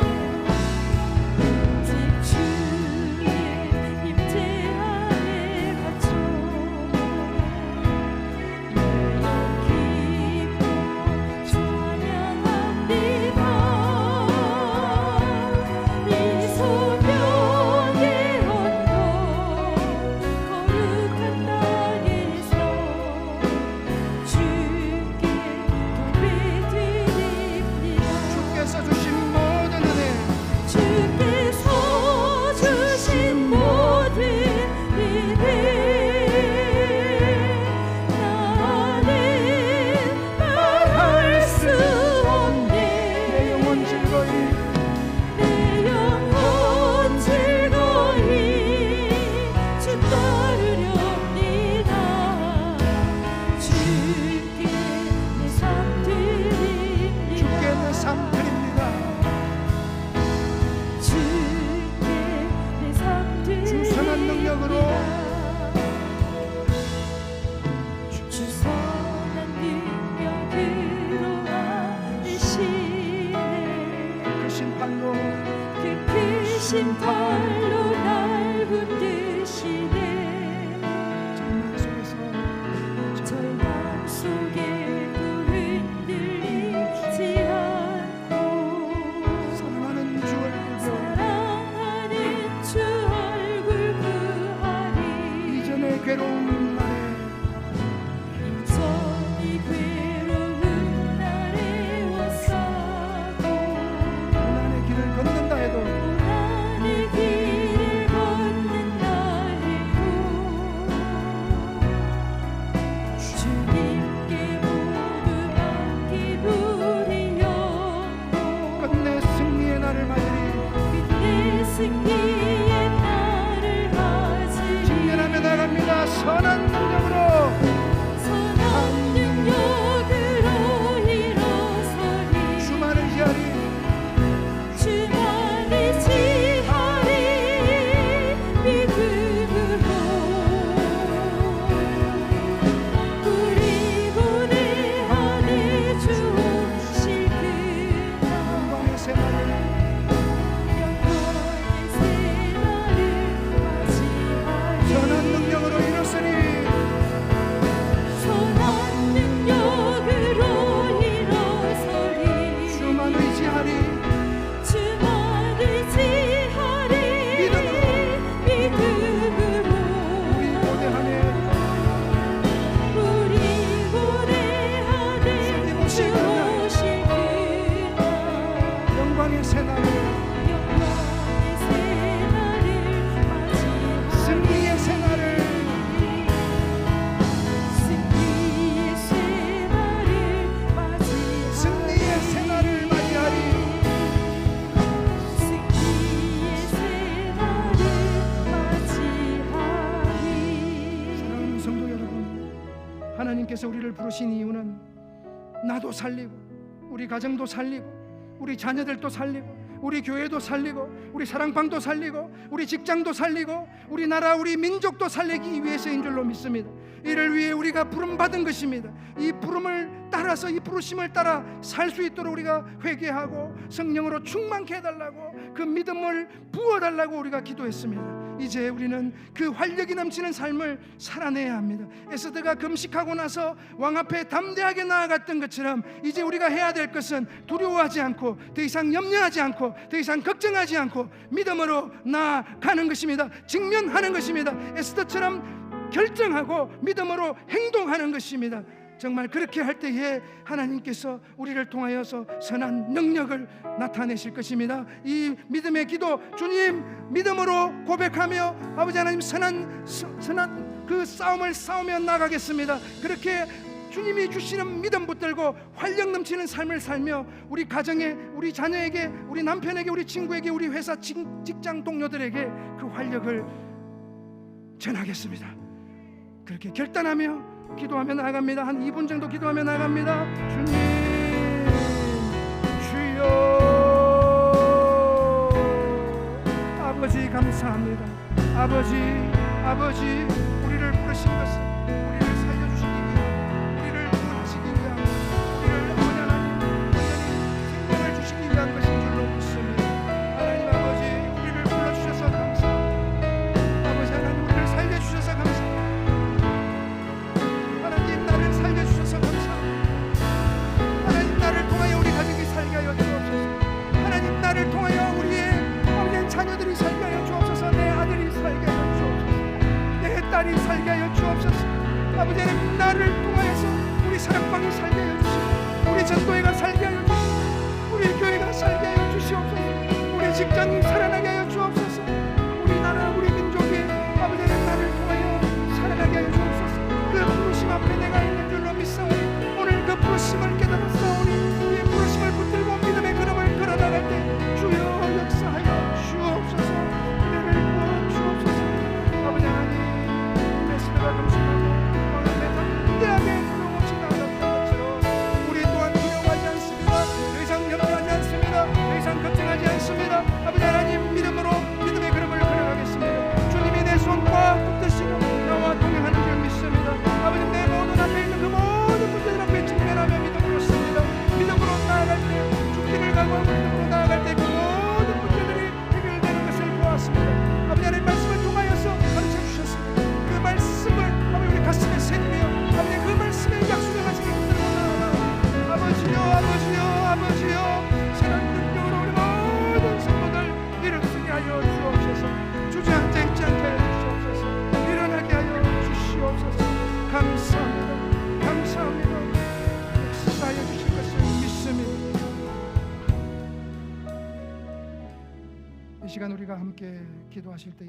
S1: 주께서 주신 모든 은혜
S2: 주께서 주신 모든 일을 나는 말할 수 없네.
S1: 내 영혼 즐거이
S2: 내 영혼 즐거이 주 따르렵니다. 주께 내 삶 드립니다.
S1: 주께 내 삶 드립니다.
S2: 주께 내 삶 드립니다.
S1: 주 선한 능력으로
S2: 주 선한 능력으로 하시네.
S1: 그 심판로
S2: 그 크신 팔로 날 붙드시네.
S1: 장막 속에서
S2: 절망 속에도 흔들리지 않고
S1: 사랑하는 주 얼굴
S2: 사랑하는 주 얼굴 구하리.
S1: 이전의 괴로운 날에
S2: 이전이 괴로운 날에 왔사도
S1: 고난의 길을 걷는다 해도
S2: 고난의 길을 걷는다 해도 주님께 모두 맡긴 우리 영혼
S1: 끝내 승리의 날을 맞으리
S2: 끝내 승리의 날을 맞으리.
S1: 직면하며 나갑니다. 선한 능력으로
S2: 선한 능력으로 일어서리.
S1: 주만을 지하리
S2: 주만 의지하리. 믿음으로 우리 고뇌하네 주 오실 그날
S1: 영광의 새날을
S2: 영광의 새날을 맞이하리.
S1: 선한 능력으로 일어서리
S2: 선한 능력으로 일어서리.
S1: 주만 의지하리
S2: 주만 의지하리. 믿음으로
S1: 우리 고대하네
S2: 우리 고뇌하네 주 오실 그날
S1: 영광의 새날을
S2: 영광의 새날을 맞이하리.
S1: 승리의 새날을
S2: 승리의 새날을 맞이하리.
S1: 승리의 새날을 맞이하리
S2: 승리의 새날을 맞이하리.
S1: 사랑하는 성도 여러분, 하나님께서 우리를 부르신 이유는 나도 살리고 우리 가정도 살리고 우리 자녀들도 살리고 우리 교회도 살리고 우리 사랑방도 살리고 우리 직장도 살리고 우리 나라 우리 민족도 살리기 위해서인 줄로 믿습니다. 이를 위해 우리가 부름받은 것입니다. 이 부름을 따라서 이 부르심을 따라 살 수 있도록 우리가 회개하고 성령으로 충만케 해달라고 그 믿음을 부어달라고 우리가 기도했습니다. 이제 우리는 그 활력이 넘치는 삶을 살아내야 합니다. 에스더가 금식하고 나서 왕 앞에 담대하게 나아갔던 것처럼 이제 우리가 해야 될 것은 두려워하지 않고 더 이상 염려하지 않고 더 이상 걱정하지 않고 믿음으로 나아가는 것입니다. 직면하는 것입니다. 에스더처럼 결정하고 믿음으로 행동하는 것입니다. 정말 그렇게 할 때에 하나님께서 우리를 통하여서 선한 능력을 나타내실 것입니다. 이 믿음의 기도, 주님 믿음으로 고백하며 아버지 하나님 선한 그 싸움을 싸우며 나가겠습니다. 그렇게 주님이 주시는 믿음 붙들고 활력 넘치는 삶을 살며 우리 가정에, 우리 자녀에게, 우리 남편에게, 우리 친구에게, 우리 회사 직장 동료들에게 그 활력을 전하겠습니다. 그렇게 결단하며 기도하며 나아갑니다. 한 2분 정도 기도하며 나아갑니다. 주님, 주여, 아버지 감사합니다. 아버지 우리를 부르신 것은 우리를 살려주시기 위하여, 우리를 구원하시기 위하여, 우리를 아버지 하나님 온전히 생명을 주시기 위한 것인 줄로 믿습니다. 하나님 아버지, 우리를 불러주셔서 감사합니다. 아버지 하나님, 우리를 살려주셔서 감사합니다. 하나님, 나를 살려주셔서 감사합니다. 하나님, 나를 통하여 우리 가족이 살게 하여 주옵소서. 하나님, 나를 통하여 우리의 아버지 자녀들이 살게 하여 주옵소서. 내 아들이 살게 하여 주옵소서. 내 딸이 살게 하여 주옵소서. 아버지 하나님, 나를 통하여서 우리 사랑방이 살게 하여 주시고, 우리 전도회가 살게 하여 주시고, 우리 교회가 살게 하여 주시옵소서. 우리 직장이 살아나게 하여 주옵소서. 우리 나라, 우리 민족이 아버지 하나님 나를 통하여 살아나게 하여 주옵소서. 그 부르심 앞에 내가 있는 줄로 믿사오니, 오늘 그 부르심을 깨달았사오니, 이 부르심을 붙들고 믿음의 걸음을 걸어나갈 때 주여 역사하여 주옵소서. 은혜를 부어 주옵소서. 아버지 하나님, 메시드가 금식하고 마음에 담대하게 두려움없이 나아갔던 것처럼 우리 또한 두려워하지 않습니다. 더 이상 염려하지 않습니다. 더 이상 걱정하지 않습니다. 아버지 하나님, 믿음으로 믿음의 걸음을 걸어가겠습니다. 주님이 내 손 꽉 붙드시고 나와 동행하는 줄 믿습니다. 아버지, 내 모든 앞에 있는 그 모든 문제들 앞에 직면하며 믿음으로 씁니다. 믿음으로 나아갈 때, 죽기를 각오하고 믿음으로 나아갈 때 그 모든 문제들이 해결되는 것을 보았습니다. 아버지 하나님, 말씀을 통하여서 가르쳐 주셨습니다. 그 말씀을 아버지 우리 가슴에 새기며 아버지 그 말씀에 약속의 말씀을 붙들고 나아갑니다. 아버지요, 새로운 능력으로 우리 모든 성도들 일어서게 하여 주옵소서. 주저앉아 있지 않게 하여 주시옵소서. 일어나게 하여 주시옵소서. 감사합니다. 역사하여 주실 것을 믿습니다. 이 시간 우리가 함께 기도하실 때에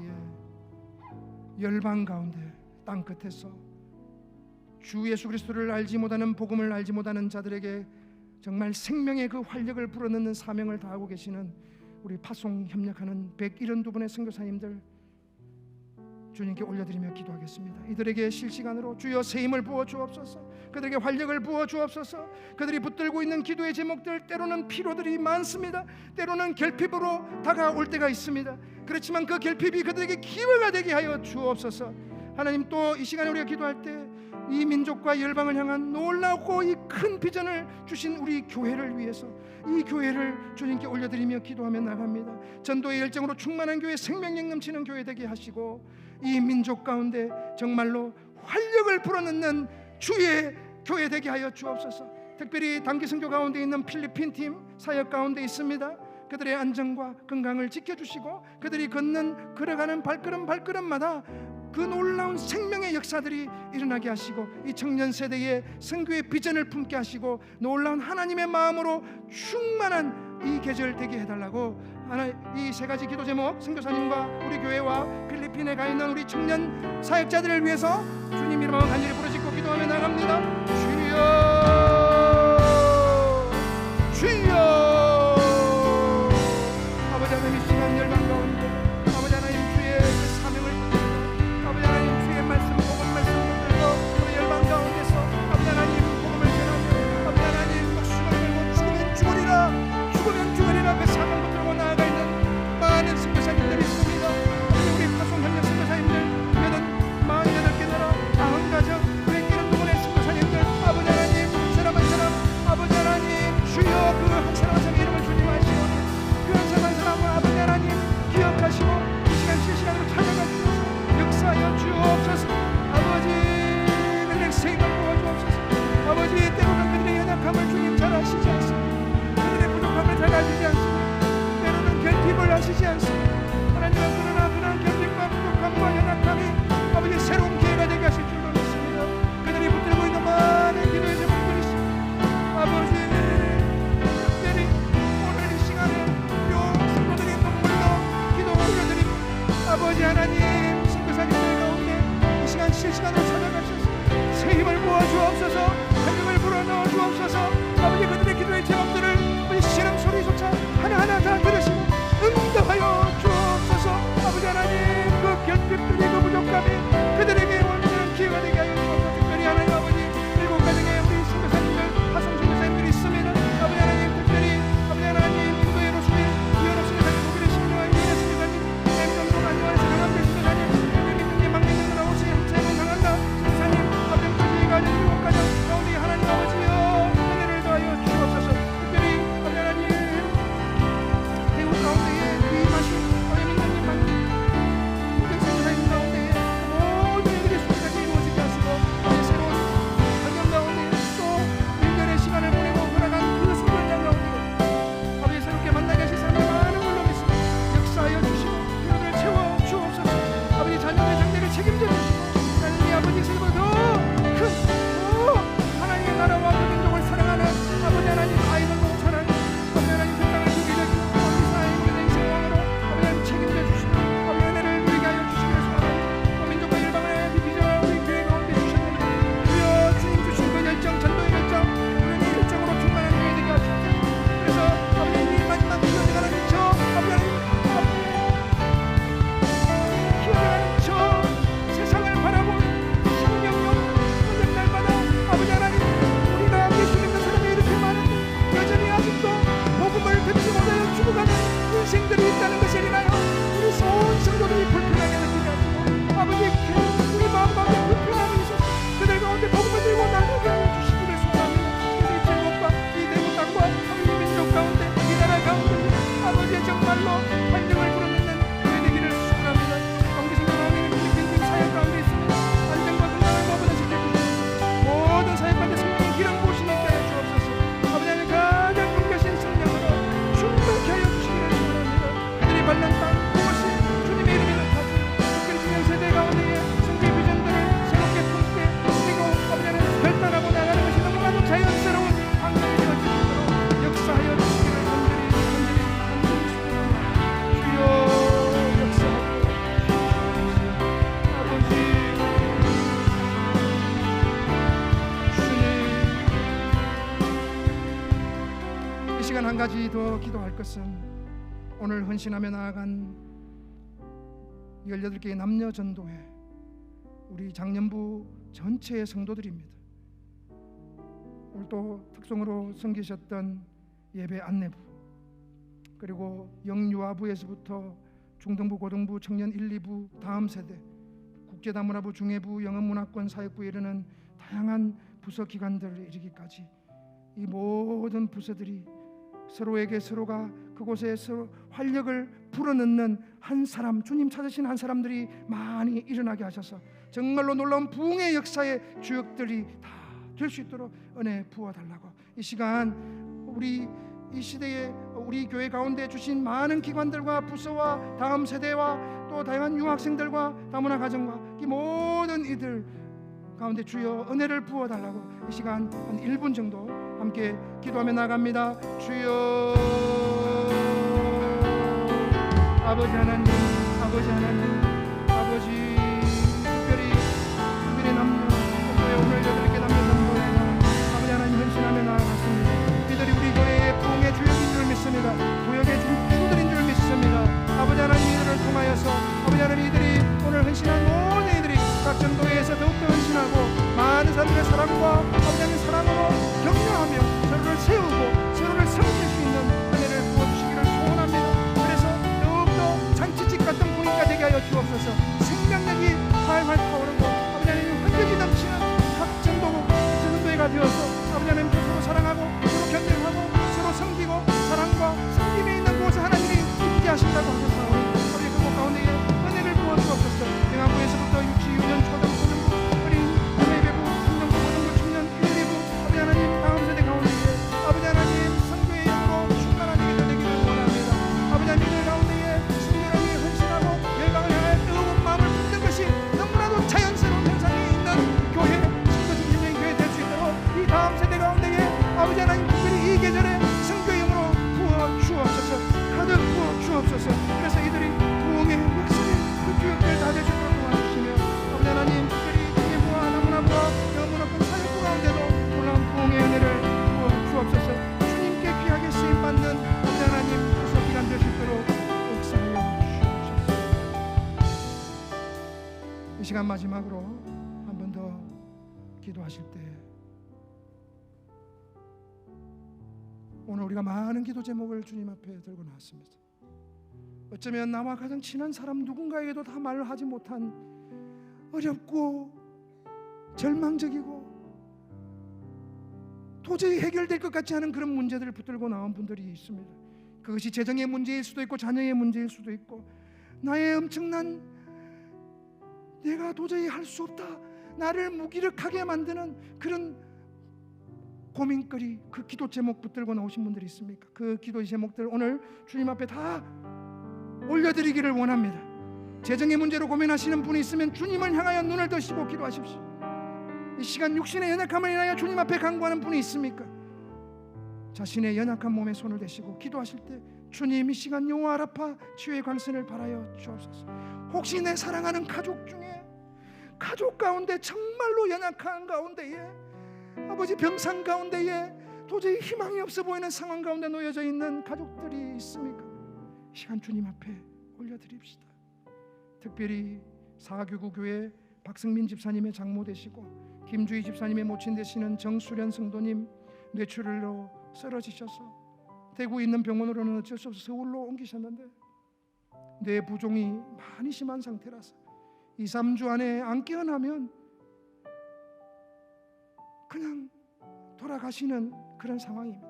S1: 열방 가운데 땅 끝에서 주 예수 그리스도를 알지 못하는, 복음을 알지 못하는 자들에게 정말 생명의 그 활력을 불어넣는 사명을 다하고 계시는 우리 파송 협력하는 172분의 선교사님들 주님께 올려드리며 기도하겠습니다. 이들에게 실시간으로 주여 새 힘을 부어 주옵소서. 그들에게 활력을 부어 주옵소서. 그들이 붙들고 있는 기도의 제목들, 때로는 피로들이 많습니다. 때로는 결핍으로 다가올 때가 있습니다. 그렇지만 그 결핍이 그들에게 기회가 되게 하여 주옵소서. 하나님, 또 이 시간에 우리가 기도할 때 이 민족과 열방을 향한 놀라고 이 큰 비전을 주신 우리 교회를 위해서 이 교회를 주님께 올려드리며 기도하며 나갑니다. 전도의 열정으로 충만한 교회, 생명력 넘치는 교회 되게 하시고 이 민족 가운데 정말로 활력을 불어넣는 주의 교회 되게 하여 주옵소서. 특별히 단기 선교 가운데 있는 필리핀 팀 사역 가운데 있습니다. 그들의 안전과 건강을 지켜주시고 그들이 걸어가는 발걸음마다 그 놀라운 생명의 역사들이 일어나게 하시고 이 청년 세대의 선교의 비전을 품게 하시고 놀라운 하나님의 마음으로 충만한 이 계절 되게 해달라고 이 세 가지 기도 제목, 선교사님과 우리 교회와 필리핀에 가 있는 우리 청년 사역자들을 위해서 주님 이름으로 간절히 부르짖고 기도하며 나갑니다. 주여 아버지 하나님, 이 시간 열방 가운데 아버지 하나님 주의 사명을 붙들고 아버지 하나님 주의 말씀, 복음 말씀 붙들고 우리 열방 가운데서 아버지 하나님 복음을 전하며 아버지 하나님 목숨을 걸고 죽으면 죽으리라 그 사명 붙들고 나아가 있는 많은 선교사님들이 있습니다. 우리 파송 현장 선교사님들 48개 나라 90가정 172분의 선교사님들 아버지 하나님 사람 한 사람 아버지 하나님 주여 그 한 사람 한 사람 이름을 주님 아시오니 그 한 사람 한 사람을 아버지 하나님 기억하시고 이 시간 실시간으로 찾아가 주셔서 역사하여 주옵소서. 아버지 그들의 세임을 부어주옵소서. 아버지 때로는 그들의 연약함을 주님 잘 아시지 않습니까? 그들의 부족함을 잘 아시지 않습니까? 때로는 결핍을 아시지 않습니까? 하나님은 그러나 결핍과 부족함과 연약함이 아버지 새로운 기회가 되게 하실 줄로 믿습니다. 그들이 붙들고 있는 많은 기도의 제목들이 있습니다. 아버지 특별히 오늘 이 시간에 우리 성도들이 눈물로 기도 올려드리고 아버지 하나님 선교사님들 가운데 이 시간 실시간으로 찾아가셔서 새 힘을 부어 주옵소서. 주옵소서. 아버지 그들의 기도의 제목들을 아버지 신음 소리조차 하나하나 다 들으시고 응답하여 주옵소서. 아버지 하나님 그 결핍들이 그 부족함이 그들에게 온전한 기회가 되게 하여 주옵소서. 특별히 하나님 아버지 일곱 가정에 우리 선교사님들 하성 선교사님들이 있습니다. 아버지 하나님 특별히 아버지 하나님 기도의 로스의 이현호 선교사님 독일의 신명한 이현호 선교사님 엠정동 안녕하세요 강한배 선교사님 여기 막내들 나오시 함채는 강한다 선교사님 아버지 가정 일곱 가정 가운데 하나님 아버지여 은혜를 더하여 주옵소서. 특별히 아버지 하나님 대우 가운데에 위임하신 아버지 민정님 민정 선교사님 가운데에 모든 일들이 순간에 이루어지게 하시고 아버지 새로운 환경 가운데 또 1년의 시간을 보내고 돌아간 그 순간장 가운데 아버지 새롭게 만나게 하실 사람이 많은 걸로 믿습니다. 역사하여 주시고 그들을 채워 주옵소서. 아버지 자녀의 장래를 책임져 주시고 하나님 아버지 세보다 더큰 하나님의 나라와 그 민족을 사랑하는 아버지 하나님 아이들도 사랑해 아버지 하나님 그 땅을 주기를 아버지 사회의 인생왕으로 아버지 하나님 책임져 주시고 아버지 은혜를 누리게 하여 주시기를 소원합니다. 또 민족과 일방을 비전을 우리 교회 가운데 주셨는데 주여 주님 주신 그 열정 전도의 열정 그런 열정으로 충만한 교회 되게 하시옵소서. 그래서 아버지 이 마지막 기어져가는 저 아버지 하나님 기어져가는 저 세상을 바라본 신경용 오늘 날마다 아버지 하나님 우리가 예수 믿는 사람이 이렇게 많은데 여전히 아직도 복음을 듣지 못하여 죽어가는 인생들이 있다는 것을 인하여 우리 온 성도들이 불편하게 느끼게 하시고 아버지 우리 마음 가운데 불편함이 있어서 그들 가운데 복음을 들고 나가게 하여 주시기를 소원합니다. 그래서 이 제국과 이 대구 땅과 이 민족 가운데 이 나라 가운데 아버지의 정말로 환경을 불어넣는 교회 되기를 소원합니다. 경기생활 하나님 우리 빈빈 사역 가운데 있습니다. 안전과 건강을 무엇보다 지켜주시옵소서. 모든 사역관들 성령의 기름 부으시게 하여 주옵소서. 아버지 하나님 가장 긍휼하신 성령으로 충만케 하여 주시기를 소원합니다. 그들이 밟는 땅 그것이 주님의 이름이 높아서 특별히 중년 세대 가운데에 성교의 비전들을 새롭게 품게 그리고 아버지 하나님 결단하고 나가는 것이 너무나도 자연스러운 환경이 되어질 수 있도록 역사하여 주시기를 간절히 소원합니다. 주여 역사하여 아버지 주님 이 시간 한 가지 더 기도할 것은 오늘 헌신하며 나아간 18개의 남녀 전도회 우리 장년부 전체의 성도들입니다. 오늘 또 특송으로 섬기셨던 예배 안내부 그리고 영유아부에서부터 중등부 고등부 청년 1, 2부 다음 세대 국제다문화부 중회부 영어문화권 사역부에 이르는 다양한 부서 기관들을 이르기까지 이 모든 부서들이 서로에게 서로가 그곳에 서로 활력을 불어넣는 한 사람 주님 찾으신 한 사람들이 많이 일어나게 하셔서 정말로 놀라운 부흥의 역사의 주역들이 다 될 수 있도록 은혜 부어달라고 이 시간 우리 이 시대에 우리 교회 가운데 주신 많은 기관들과 부서와 다음 세대와 또 다양한 유학생들과 다문화 가정과 이 모든 이들 가운데 주여 은혜를 부어달라고 이 시간 한 1분 정도 함께 기도하며 나갑니다. 주여 아버지 하나님 아버지 하나님 아버지 특별히 남녀 전도회 오늘 8개 남녀 전도회가 아버지 하나님 헌신하며 나아갔습니다. 이들이 우리 교회의 부흥의 주역인 줄 믿습니다. 구역의 주들인 줄 믿습니다. 아버지 하나님 이들을 통하여서 아버지 하나님 이들이 오늘 헌신한 모든 이들이 각 전도회에서 더욱더 헌신하고 많은 사람들의 사랑과 아버지 하나님 사랑으로 격려하며 서로를 세우고 서로를 섬길 수 있는 은혜를 부어주시기를 소원합니다. 그래서 더욱더 잔치집 같은 분위기가 되게 하여 주옵소서. 생명력이 활활 타오르고 아버지 하나님 흔들기 넘치는 각 전도국 전도회가 되어서 아버지 하나님 서로 사랑하고 서로 견뎌하고 서로 섬기고 사랑과 시간 마지막으로 한 번 더 기도하실 때 오늘 우리가 많은 기도 제목을 주님 앞에 들고 나왔습니다. 어쩌면 나와 가장 친한 사람 누군가에게도 다 말을 하지 못한 어렵고 절망적이고 도저히 해결될 것 같지 않은 그런 문제들을 붙들고 나온 분들이 있습니다. 그것이 재정의 문제일 수도 있고 자녀의 문제일 수도 있고 나의 엄청난 내가 도저히 할 수 없다 나를 무기력하게 만드는 그런 고민거리 그 기도 제목 붙들고 나오신 분들이 있습니까? 그 기도 제목들 오늘 주님 앞에 다 올려드리기를 원합니다. 재정의 문제로 고민하시는 분이 있으면 주님을 향하여 눈을 뜨시고 기도하십시오. 이 시간 육신의 연약함을 인하여 주님 앞에 간구하는 분이 있습니까? 자신의 연약한 몸에 손을 대시고 기도하실 때 주님 이 시간 여호와 라파 치유의 광선을 바라여 주옵소서. 혹시 내 사랑하는 가족 중에 가족 가운데 정말로 연약한 가운데에 아버지 병상 가운데에 도저히 희망이 없어 보이는 상황 가운데 놓여져 있는 가족들이 있습니까? 이 시간 주님 앞에 올려드립시다. 특별히 사교구 교회 박승민 집사님의 장모 되시고 김주희 집사님의 모친 되시는 정수련 성도님 뇌출혈로 쓰러지셔서 대구에 있는 병원으로는 어쩔 수 없어 서울로 옮기셨는데 뇌 부종이 많이 심한 상태라서 2, 3주 안에 안 깨어나면 그냥 돌아가시는 그런 상황입니다.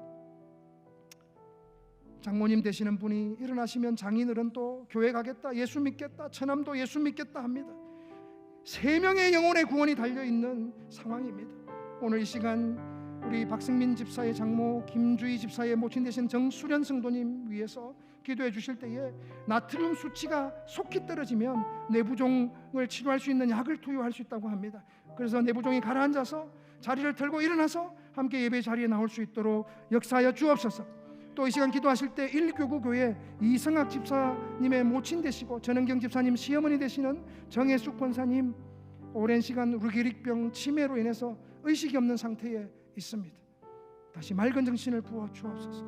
S1: 장모님 되시는 분이 일어나시면 장인어른 또 교회 가겠다 예수 믿겠다 처남도 예수 믿겠다 합니다. 3명의 영혼의 구원이 달려있는 상황입니다. 오늘 이 시간 우리 박승민 집사의 장모 김주희 집사의 모친 되신 정수련 성도님 위해서 기도해 주실 때에 나트륨 수치가 속히 떨어지면 뇌부종을 치료할 수 있는 약을 투여할 수 있다고 합니다. 그래서 뇌부종이 가라앉아서 자리를 털고 일어나서 함께 예배 자리에 나올 수 있도록 역사하여 주옵소서. 또 이 시간 기도하실 때 1교구 교회 이성학 집사님의 모친 되시고 전은경 집사님 시어머니 되시는 정혜숙 권사님 오랜 시간 루게릭병 치매로 인해서 의식이 없는 상태에 있습니다. 다시 맑은 정신을 부어 주옵소서.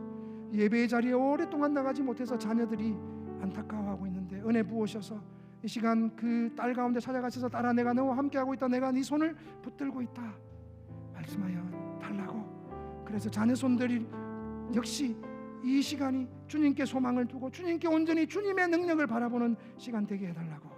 S1: 예배의 자리에 오랫동안 나가지 못해서 자녀들이 안타까워하고 있는데 은혜 부으셔서 이 시간 그 딸 가운데 찾아가셔서 딸아 내가 너와 함께하고 있다 내가 네 손을 붙들고 있다 말씀하여 달라고. 그래서 자녀 손들이 역시 이 시간이 주님께 소망을 두고 주님께 온전히 주님의 능력을 바라보는 시간 되게 해달라고.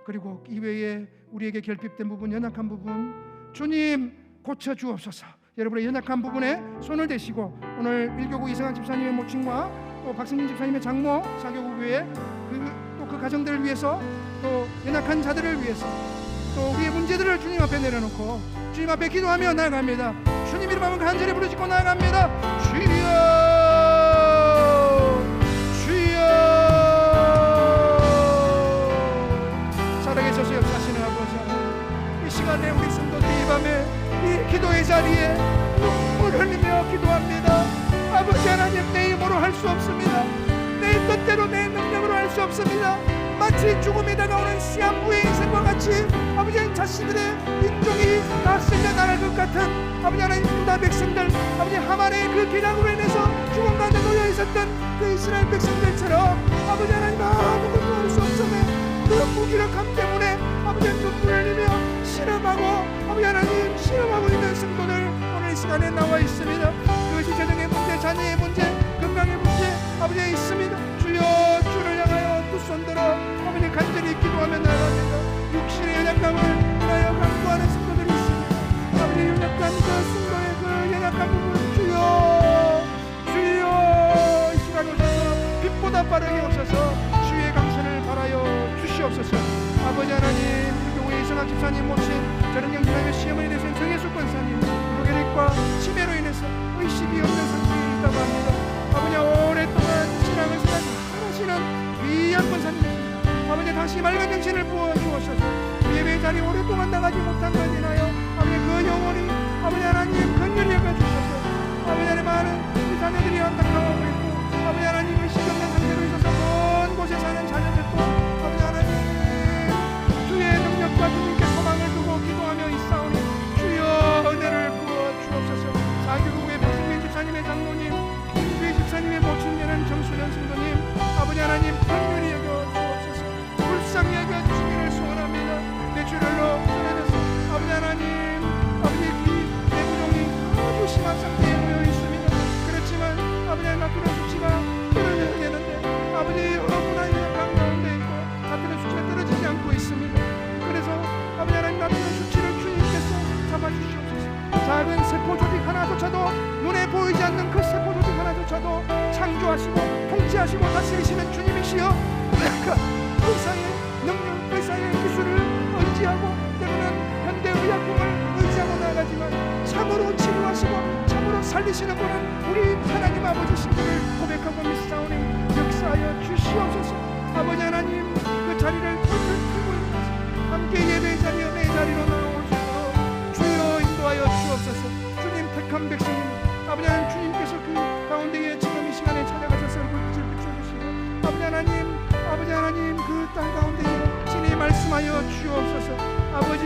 S1: 그리고 이외에 우리에게 결핍된 부분 연약한 부분 주님 고쳐주옵소서. 여러분의 연약한 부분에 손을 대시고 오늘 1교구 이성학 집사님의 모친과 또 박승민 집사님의 장모 사교구 교회 또 그 가정들을 위해서 또 연약한 자들을 위해서 또 우리의 문제들을 주님 앞에 내려놓고 주님 앞에 기도하며 나아갑니다. 주님 이름 한번 간절히 부르짖고 나아갑니다. 주여 주여 살아계셔서 역사하시는 아버지 하나님 이 시간에 우리 성도들이 이 밤에 이 기도의 자리에 눈물 흘리며 기도합니다. 아버지 하나님 내 힘으로 할 수 없습니다. 내 뜻대로 내 능력으로 할 수 없습니다. 마치 죽음이 다가오는 시한부의 인생과 같이 아버지 하나님 자신들의 인종이 다 쓸려 나갈 것 같은 아버지 하나님 유다 백성들 아버지 하만의 그 계략으로 인해서 죽음 가운데 놓여 있었던 그 이스라엘 백성들처럼 아버지 하나님 아무것도 할 수 없음에 그 무기력함 때문에 아버지 하나님 눈물을 흘리며 실험하고 아버지 하나님 실험하고 있는 성도들 오늘 이 시간에 나와 있습니다. 그것이 재정의 문제 자녀의 문제 건강의 문제 아버지에 있습니다. 주여 주를 향하여 두 손 들어 아버지 간절히 기도하며 나아갑니다. 육신의 연약함을 인하여 강구하는 성도들이 있습니다. 아버지 연약한 그 성도의 그 연약한 부분 주여 주여 이 시간 오셔서 빛보다 빠르게 오셔서 주의 강선을 바라여 주시옵소서. 아버지 하나님 교회 이성학 집사님 모친 전은경 집사님의 시어머니 되신 정혜숙 권사님 루게릭과 치매로 인해서 의식이 없는 상태에 있다고 합니다. 아버지 오랫동안 신앙을 생활하시는 귀한 권사님 아버지 다시 맑은 정신을 부어주옵소서. 예배 자리에 오랫동안 나가지 못한 것에 인하여 아버지 그 영혼이 아버지 하나님 긍휼히 여겨주셔서 아버지 하나님 많은 우리 자녀들이 안타까워하고 있고 아버지 하나님 의식이 없는 상태로 있어서 먼 곳에 사는 자녀들도 아버지 하나님 주의 능력과 주님께 소망을 두고 기도하며 있사오니 주여 은혜를 부어 주옵소서. 사교구의 박승민 집사님의 장모님 김주희 집사님의 모친 되는 정수련 성도님 아버지 하나님 긍휼히 여겨 주옵소서. 불쌍히 여겨 주시기를 소원합니다. 내 주 출혈로 쓰러져서 아버지 하나님 아버지의 귀 내부종이 아주 심한 상태에 놓여 있습니다. 그렇지만 아버지 하나님 나트륨 수치가 떨어져야 되는데 아버지 여러분 아이가 강 가운데 있고 나트륨 수치가 떨어지지 않고 있습니다. 그래서 아버지 하나님 나트륨 수치를 주님께서 잡아주시옵소서. 작은 세포 조직 하나조차도 눈에 보이지 않는 그 세포 조직 하나조차도 창조하시고 통치하시고 다스리시는 주님이시여 의사의 능력, 의사의 기술을 의지하고 때로는 현대의약품을 의지하고 나아가지만 참으로 치료하시고 참으로 살리시는 분은 우리 하나님 아버지신 줄을 고백하고 믿사오니 역사하여 주시옵소서. 아버지 하나님 그 자리를 털털 풀고 일어나서 함께 예배의 자리에 내 자리로 나오시고 주여 인도하여 주옵소서. 주님 택한 백성님 아버지 하나님 주님께서 그 가운데에 지금 이 시간에 찾아가셔서 얼굴을 비춰주시고 아버지 하나님 그 땅 가운데에 진히 말씀하여 주옵소서. 아버지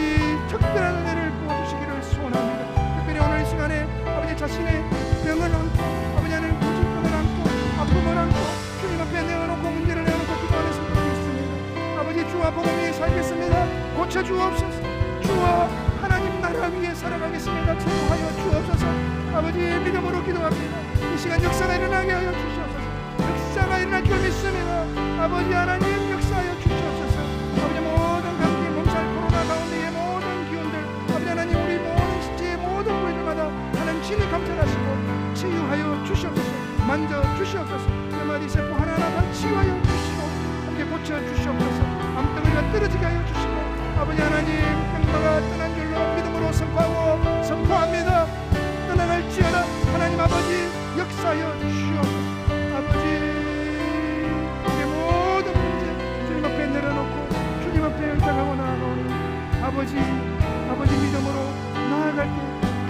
S1: 특별한 은혜를 부어주시기를 소원합니다. 특별히 오늘 이 시간에 아버지 자신의 병을 안고 아버지 하나님 고질병을 안고 아픔을 안고 주님 앞에 내어놓고 문제를 내어놓고 기도하는 성도가 있습니다. 아버지 주와 복음 위에 살겠습니다. 고쳐주옵소서. 주와 하나님 나라 위에 살아가겠습니다. 축복하여 주옵소서. 아버지 믿음으로 기도합니다. 이 시간 역사가 일어나게 하여 주시옵소서. 역사가 일어날 줄 믿습니다. 아버지 하나님 역사하여 주시옵소서. 아버지 모든 감기 몸살 코로나 가운데의 모든 기운들 아버지 하나님 우리 모든 시체의 모든 부위들마다 하나님 친히 감찰하시고 치유하여 주시옵소서. 만져 주시옵소서. 뼈마디 세포 하나하나 다 치유하여 주시고 함께 고쳐 주시옵소서. 암덩어리가 떨어지게 하여 주시고 아버지 하나님 병마가 떠난 줄로 믿음으로 선포하고 선포합니다. 떠나갈지어다. 하나님 아버지 역사하여 주시옵소서. 아버지 우리의 모든 문제 주님 앞에 내려놓고 주님 앞에 의탁하고 나아가오니 아버지 믿음으로 나아갈 때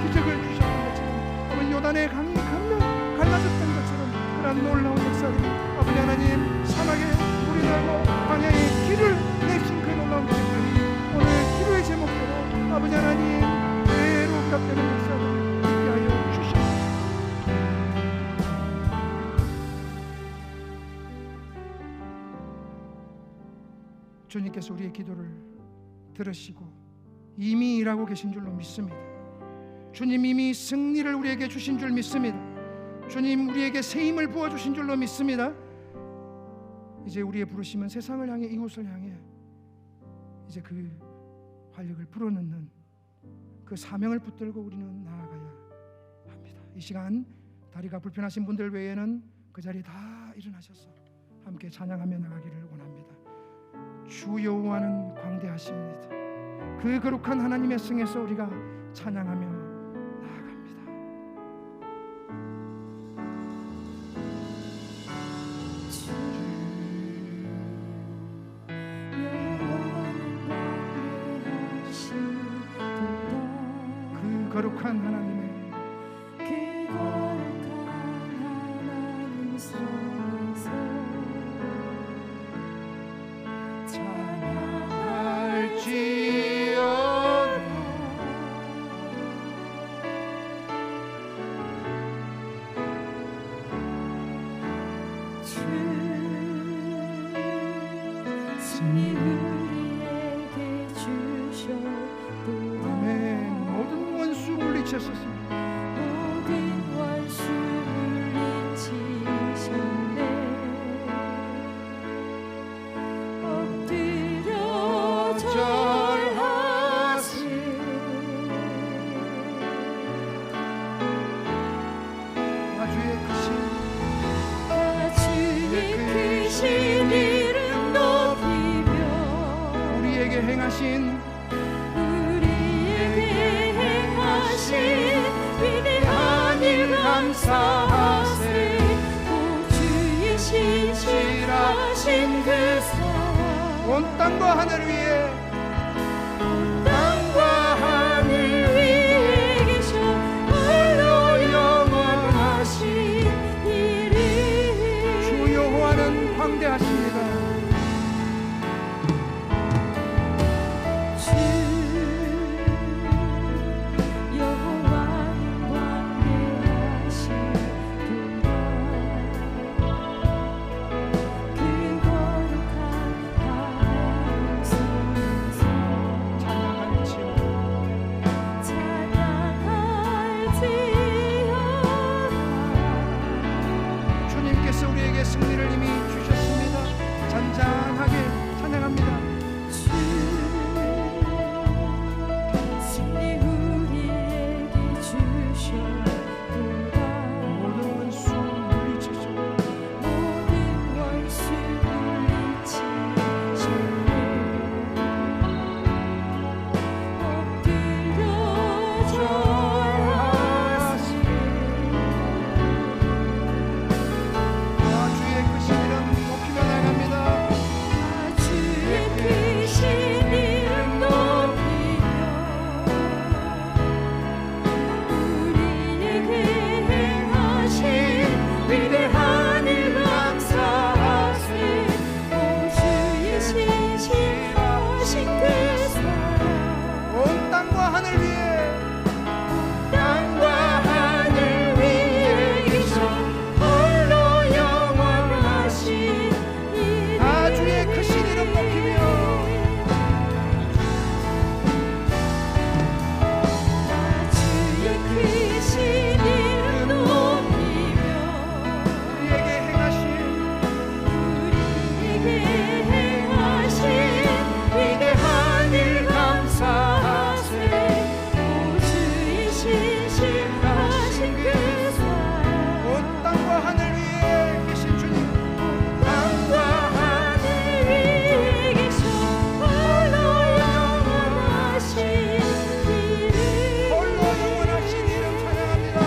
S1: 기적을 주셨던 것처럼 아버지 요단의 강이 갈라졌던 것처럼 그런 놀라운 역사들이 아버지 하나님 사막에 물이 나고 광야에 길을 내신 그 놀라운 기적들이 오늘 기도의 제목대로 아버지 하나님 그대로 응답되는 역사를 있게 하여 주시옵소서. 주님께서 우리의 기도를 들으시고 이미 일하고 계신 줄로 믿습니다. 주님 이미 승리를 우리에게 주신 줄 믿습니다. 주님 우리에게 새 힘을 부어주신 줄로 믿습니다. 이제 우리의 부르심은 세상을 향해 이웃을 향해 이제 그 활력을 불어넣는 그 사명을 붙들고 우리는 나아가야 합니다. 이 시간 다리가 불편하신 분들 외에는 그 자리에 다 일어나셔서 함께 찬양하며 나가기를 원합니다. 주 여호와는 광대하십니다. 그 거룩한 하나님의 성에서 우리가 찬양하며 나아갑니다. 그 거룩한 하나님의
S2: 모든 원수 물리치셨네. 엎드려 절하세. 주의 크신 이름 높이며
S1: 우리에게 행하신
S2: 위대한 일 감사하세. 오 주의 신실하신 그 사랑
S1: 온 땅과 하늘 위에
S2: 땅과 하늘 위에 계셔 홀로 영원하신 이름.
S1: 주 여호와는 광대하십니다. 크신 이름 높이며
S2: 주의 크신 이름 높이며
S1: 우리에게 행하신
S2: 위대한 일 감사하세. 오 주의 신실하신 그 사랑
S1: 온 땅과 하늘 위에 계신 주님,
S2: 땅과 하늘 위에 계셔 홀로 영원하신 이름
S1: 홀로 영원하신 이름 찬양합니다.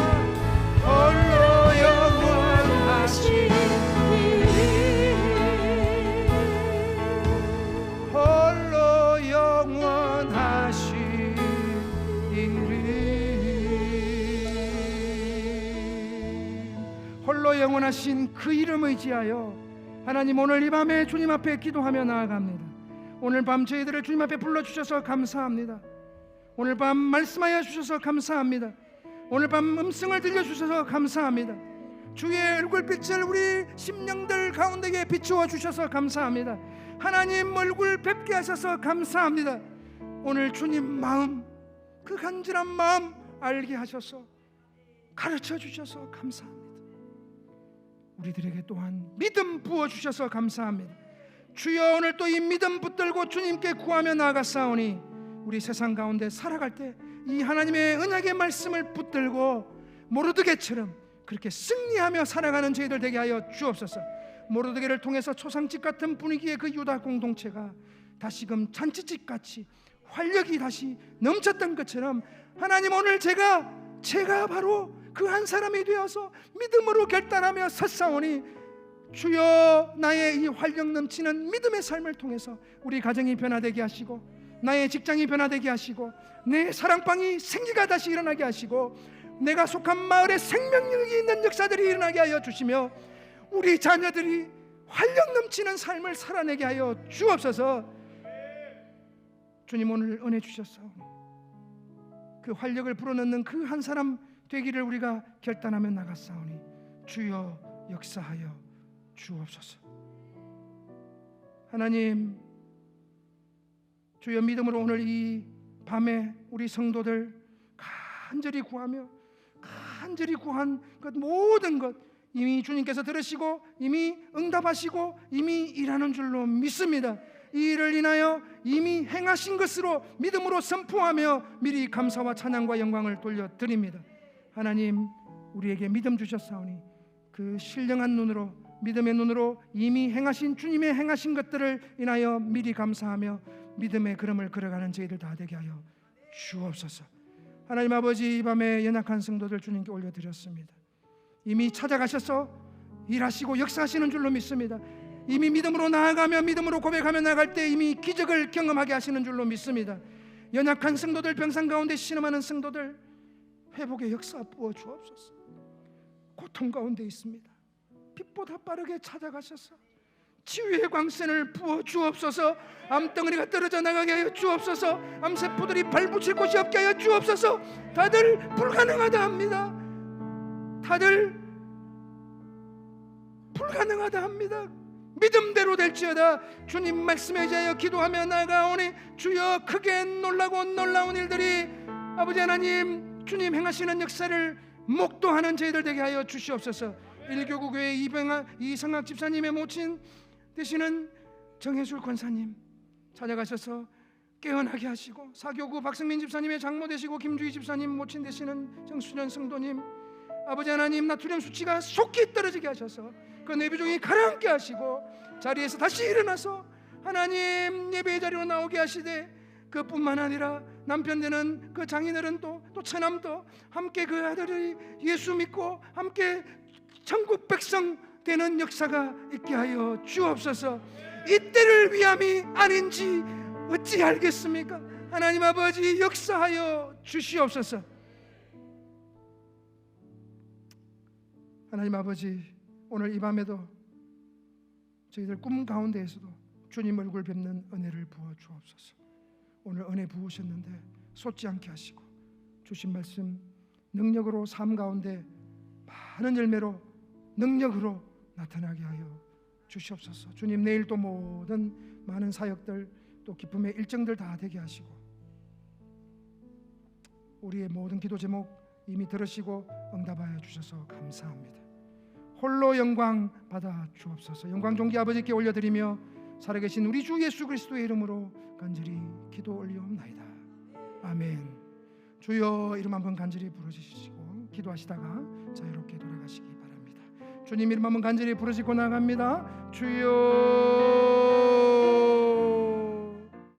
S1: 홀로 영원하신 홀로 영원하신 이름, 홀로 영원하신 그 이름 의지하여 하나님 오늘 이 밤에 주님 앞에 기도하며 나아갑니다. 오늘 밤 저희들을 주님 앞에 불러주셔서 감사합니다. 오늘 밤 말씀하여 주셔서 감사합니다. 오늘 밤 음성을 들려주셔서 감사합니다. 주의 얼굴빛을 우리 심령들 가운데에 비추어 주셔서 감사합니다. 하나님 얼굴 뵙게 하셔서 감사합니다. 오늘 주님 마음, 그 간절한 마음 알게 하셔서 가르쳐 주셔서 감사합니다. 우리들에게 또한 믿음 부어 주셔서 감사합니다. 주여 오늘 또 이 믿음 붙들고 주님께 구하며 나아가사오니 우리 세상 가운데 살아갈 때 이 하나님의 언약의 말씀을 붙들고 모르드게처럼 그렇게 승리하며 살아가는 저희들 되게 하여 주옵소서. 모르드게를 통해서 초상집 같은 분위기의 그 유다 공동체가 다시금 잔치집같이 활력이 다시 넘쳤던 것처럼 하나님 오늘 제가 바로 그 한 사람이 되어서 믿음으로 결단하며 섰사오니 주여 나의 이 활력 넘치는 믿음의 삶을 통해서 우리 가정이 변화되게 하시고 나의 직장이 변화되게 하시고 내 사랑방이 생기가 다시 일어나게 하시고 내가 속한 마을에 생명력이 있는 역사들이 일어나게 하여 주시며 우리 자녀들이 활력 넘치는 삶을 살아내게 하여 주옵소서. 주님 오늘 은혜 주셨사오니 그 활력을 불어넣는 그 한 사람 되기를 우리가 결단하며 나갔사오니 주여 역사하여 주옵소서. 하나님 주여 믿음으로 오늘 이 밤에 우리 성도들 간절히 구하며 간절히 구한 것 모든 것 이미 주님께서 들으시고 이미 응답하시고 이미 일하는 줄로 믿습니다. 이 일을 인하여 이미 행하신 것으로 믿음으로 선포하며 미리 감사와 찬양과 영광을 돌려드립니다. 하나님 우리에게 믿음 주셨사오니 그 신령한 눈으로 믿음의 눈으로 이미 행하신 주님의 행하신 것들을 인하여 미리 감사하며 믿음의 걸음을 걸어가는 저희들 다 되게 하여 주옵소서. 하나님 아버지 이 밤에 연약한 성도들 주님께 올려드렸습니다. 이미 찾아가셔서 일하시고 역사하시는 줄로 믿습니다. 이미 믿음으로 나아가며 믿음으로 고백하며 나갈 때 이미 기적을 경험하게 하시는 줄로 믿습니다. 연약한 성도들 병상 가운데 신음하는 성도들 회복의 역사 부어 주옵소서. 고통 가운데 있습니다. 빛보다 빠르게 찾아가셔서 치유의 광선을 부어 주옵소서. 암덩어리가 떨어져 나가게 하여 주옵소서. 암세포들이 발붙일 곳이 없게 하여 주옵소서. 다들 불가능하다 합니다. 다들 불가능하다 합니다. 믿음대로 될지어다. 주님 말씀에 의지하여 기도하며 나아가오니 주여 크게 놀라고 놀라운 일들이 아버지 하나님 주님 행하시는 역사를 목도하는 저희들 되게 하여 주시옵소서. 일교구교회 이성학 집사님의 모친 되시는 정혜술 권사님 찾아가셔서 깨어나게 하시고, 사교구 박승민 집사님의 장모 되시고 김주희 집사님 모친 되시는 정수련 성도님 아버지 하나님 나트륨 수치가 속히 떨어지게 하셔서 그 내비종이 가라앉게 하시고 자리에서 다시 일어나서 하나님 예배의 자리로 나오게 하시되, 그뿐만 아니라 남편 되는 그 장인어른 또 처남도 함께 그 아들이 예수 믿고 함께 천국 백성 되는 역사가 있게 하여 주옵소서. 이때를 위함이 아닌지 어찌 알겠습니까? 하나님 아버지 역사하여 주시옵소서. 하나님 아버지 오늘 이 밤에도 저희들 꿈 가운데에서도 주님 얼굴 뵙는 은혜를 부어 주옵소서. 오늘 은혜 부으셨는데 솟지 않게 하시고 주신 말씀 능력으로 삶 가운데 많은 열매로 능력으로 나타나게 하여 주시옵소서. 주님, 내일 또 모든 많은 사역들 또 기쁨의 일정들 다 되게 하시고, 우리의 모든 기도 제목 이미 들으시고 응답하여 주셔서 감사합니다. 홀로 영광 받아 주옵소서. 영광 존귀 아버지께 올려드리며 살아계신 우리 주 예수 그리스도의 이름으로 간절히 기도 올리옵나이다. 아멘. 주여 이름 한번 간절히 부르짖으시고 기도하시다가 자유롭게 돌아가시기 바랍니다. 주님 이름 한번 간절히 부르짖고 나갑니다. 주여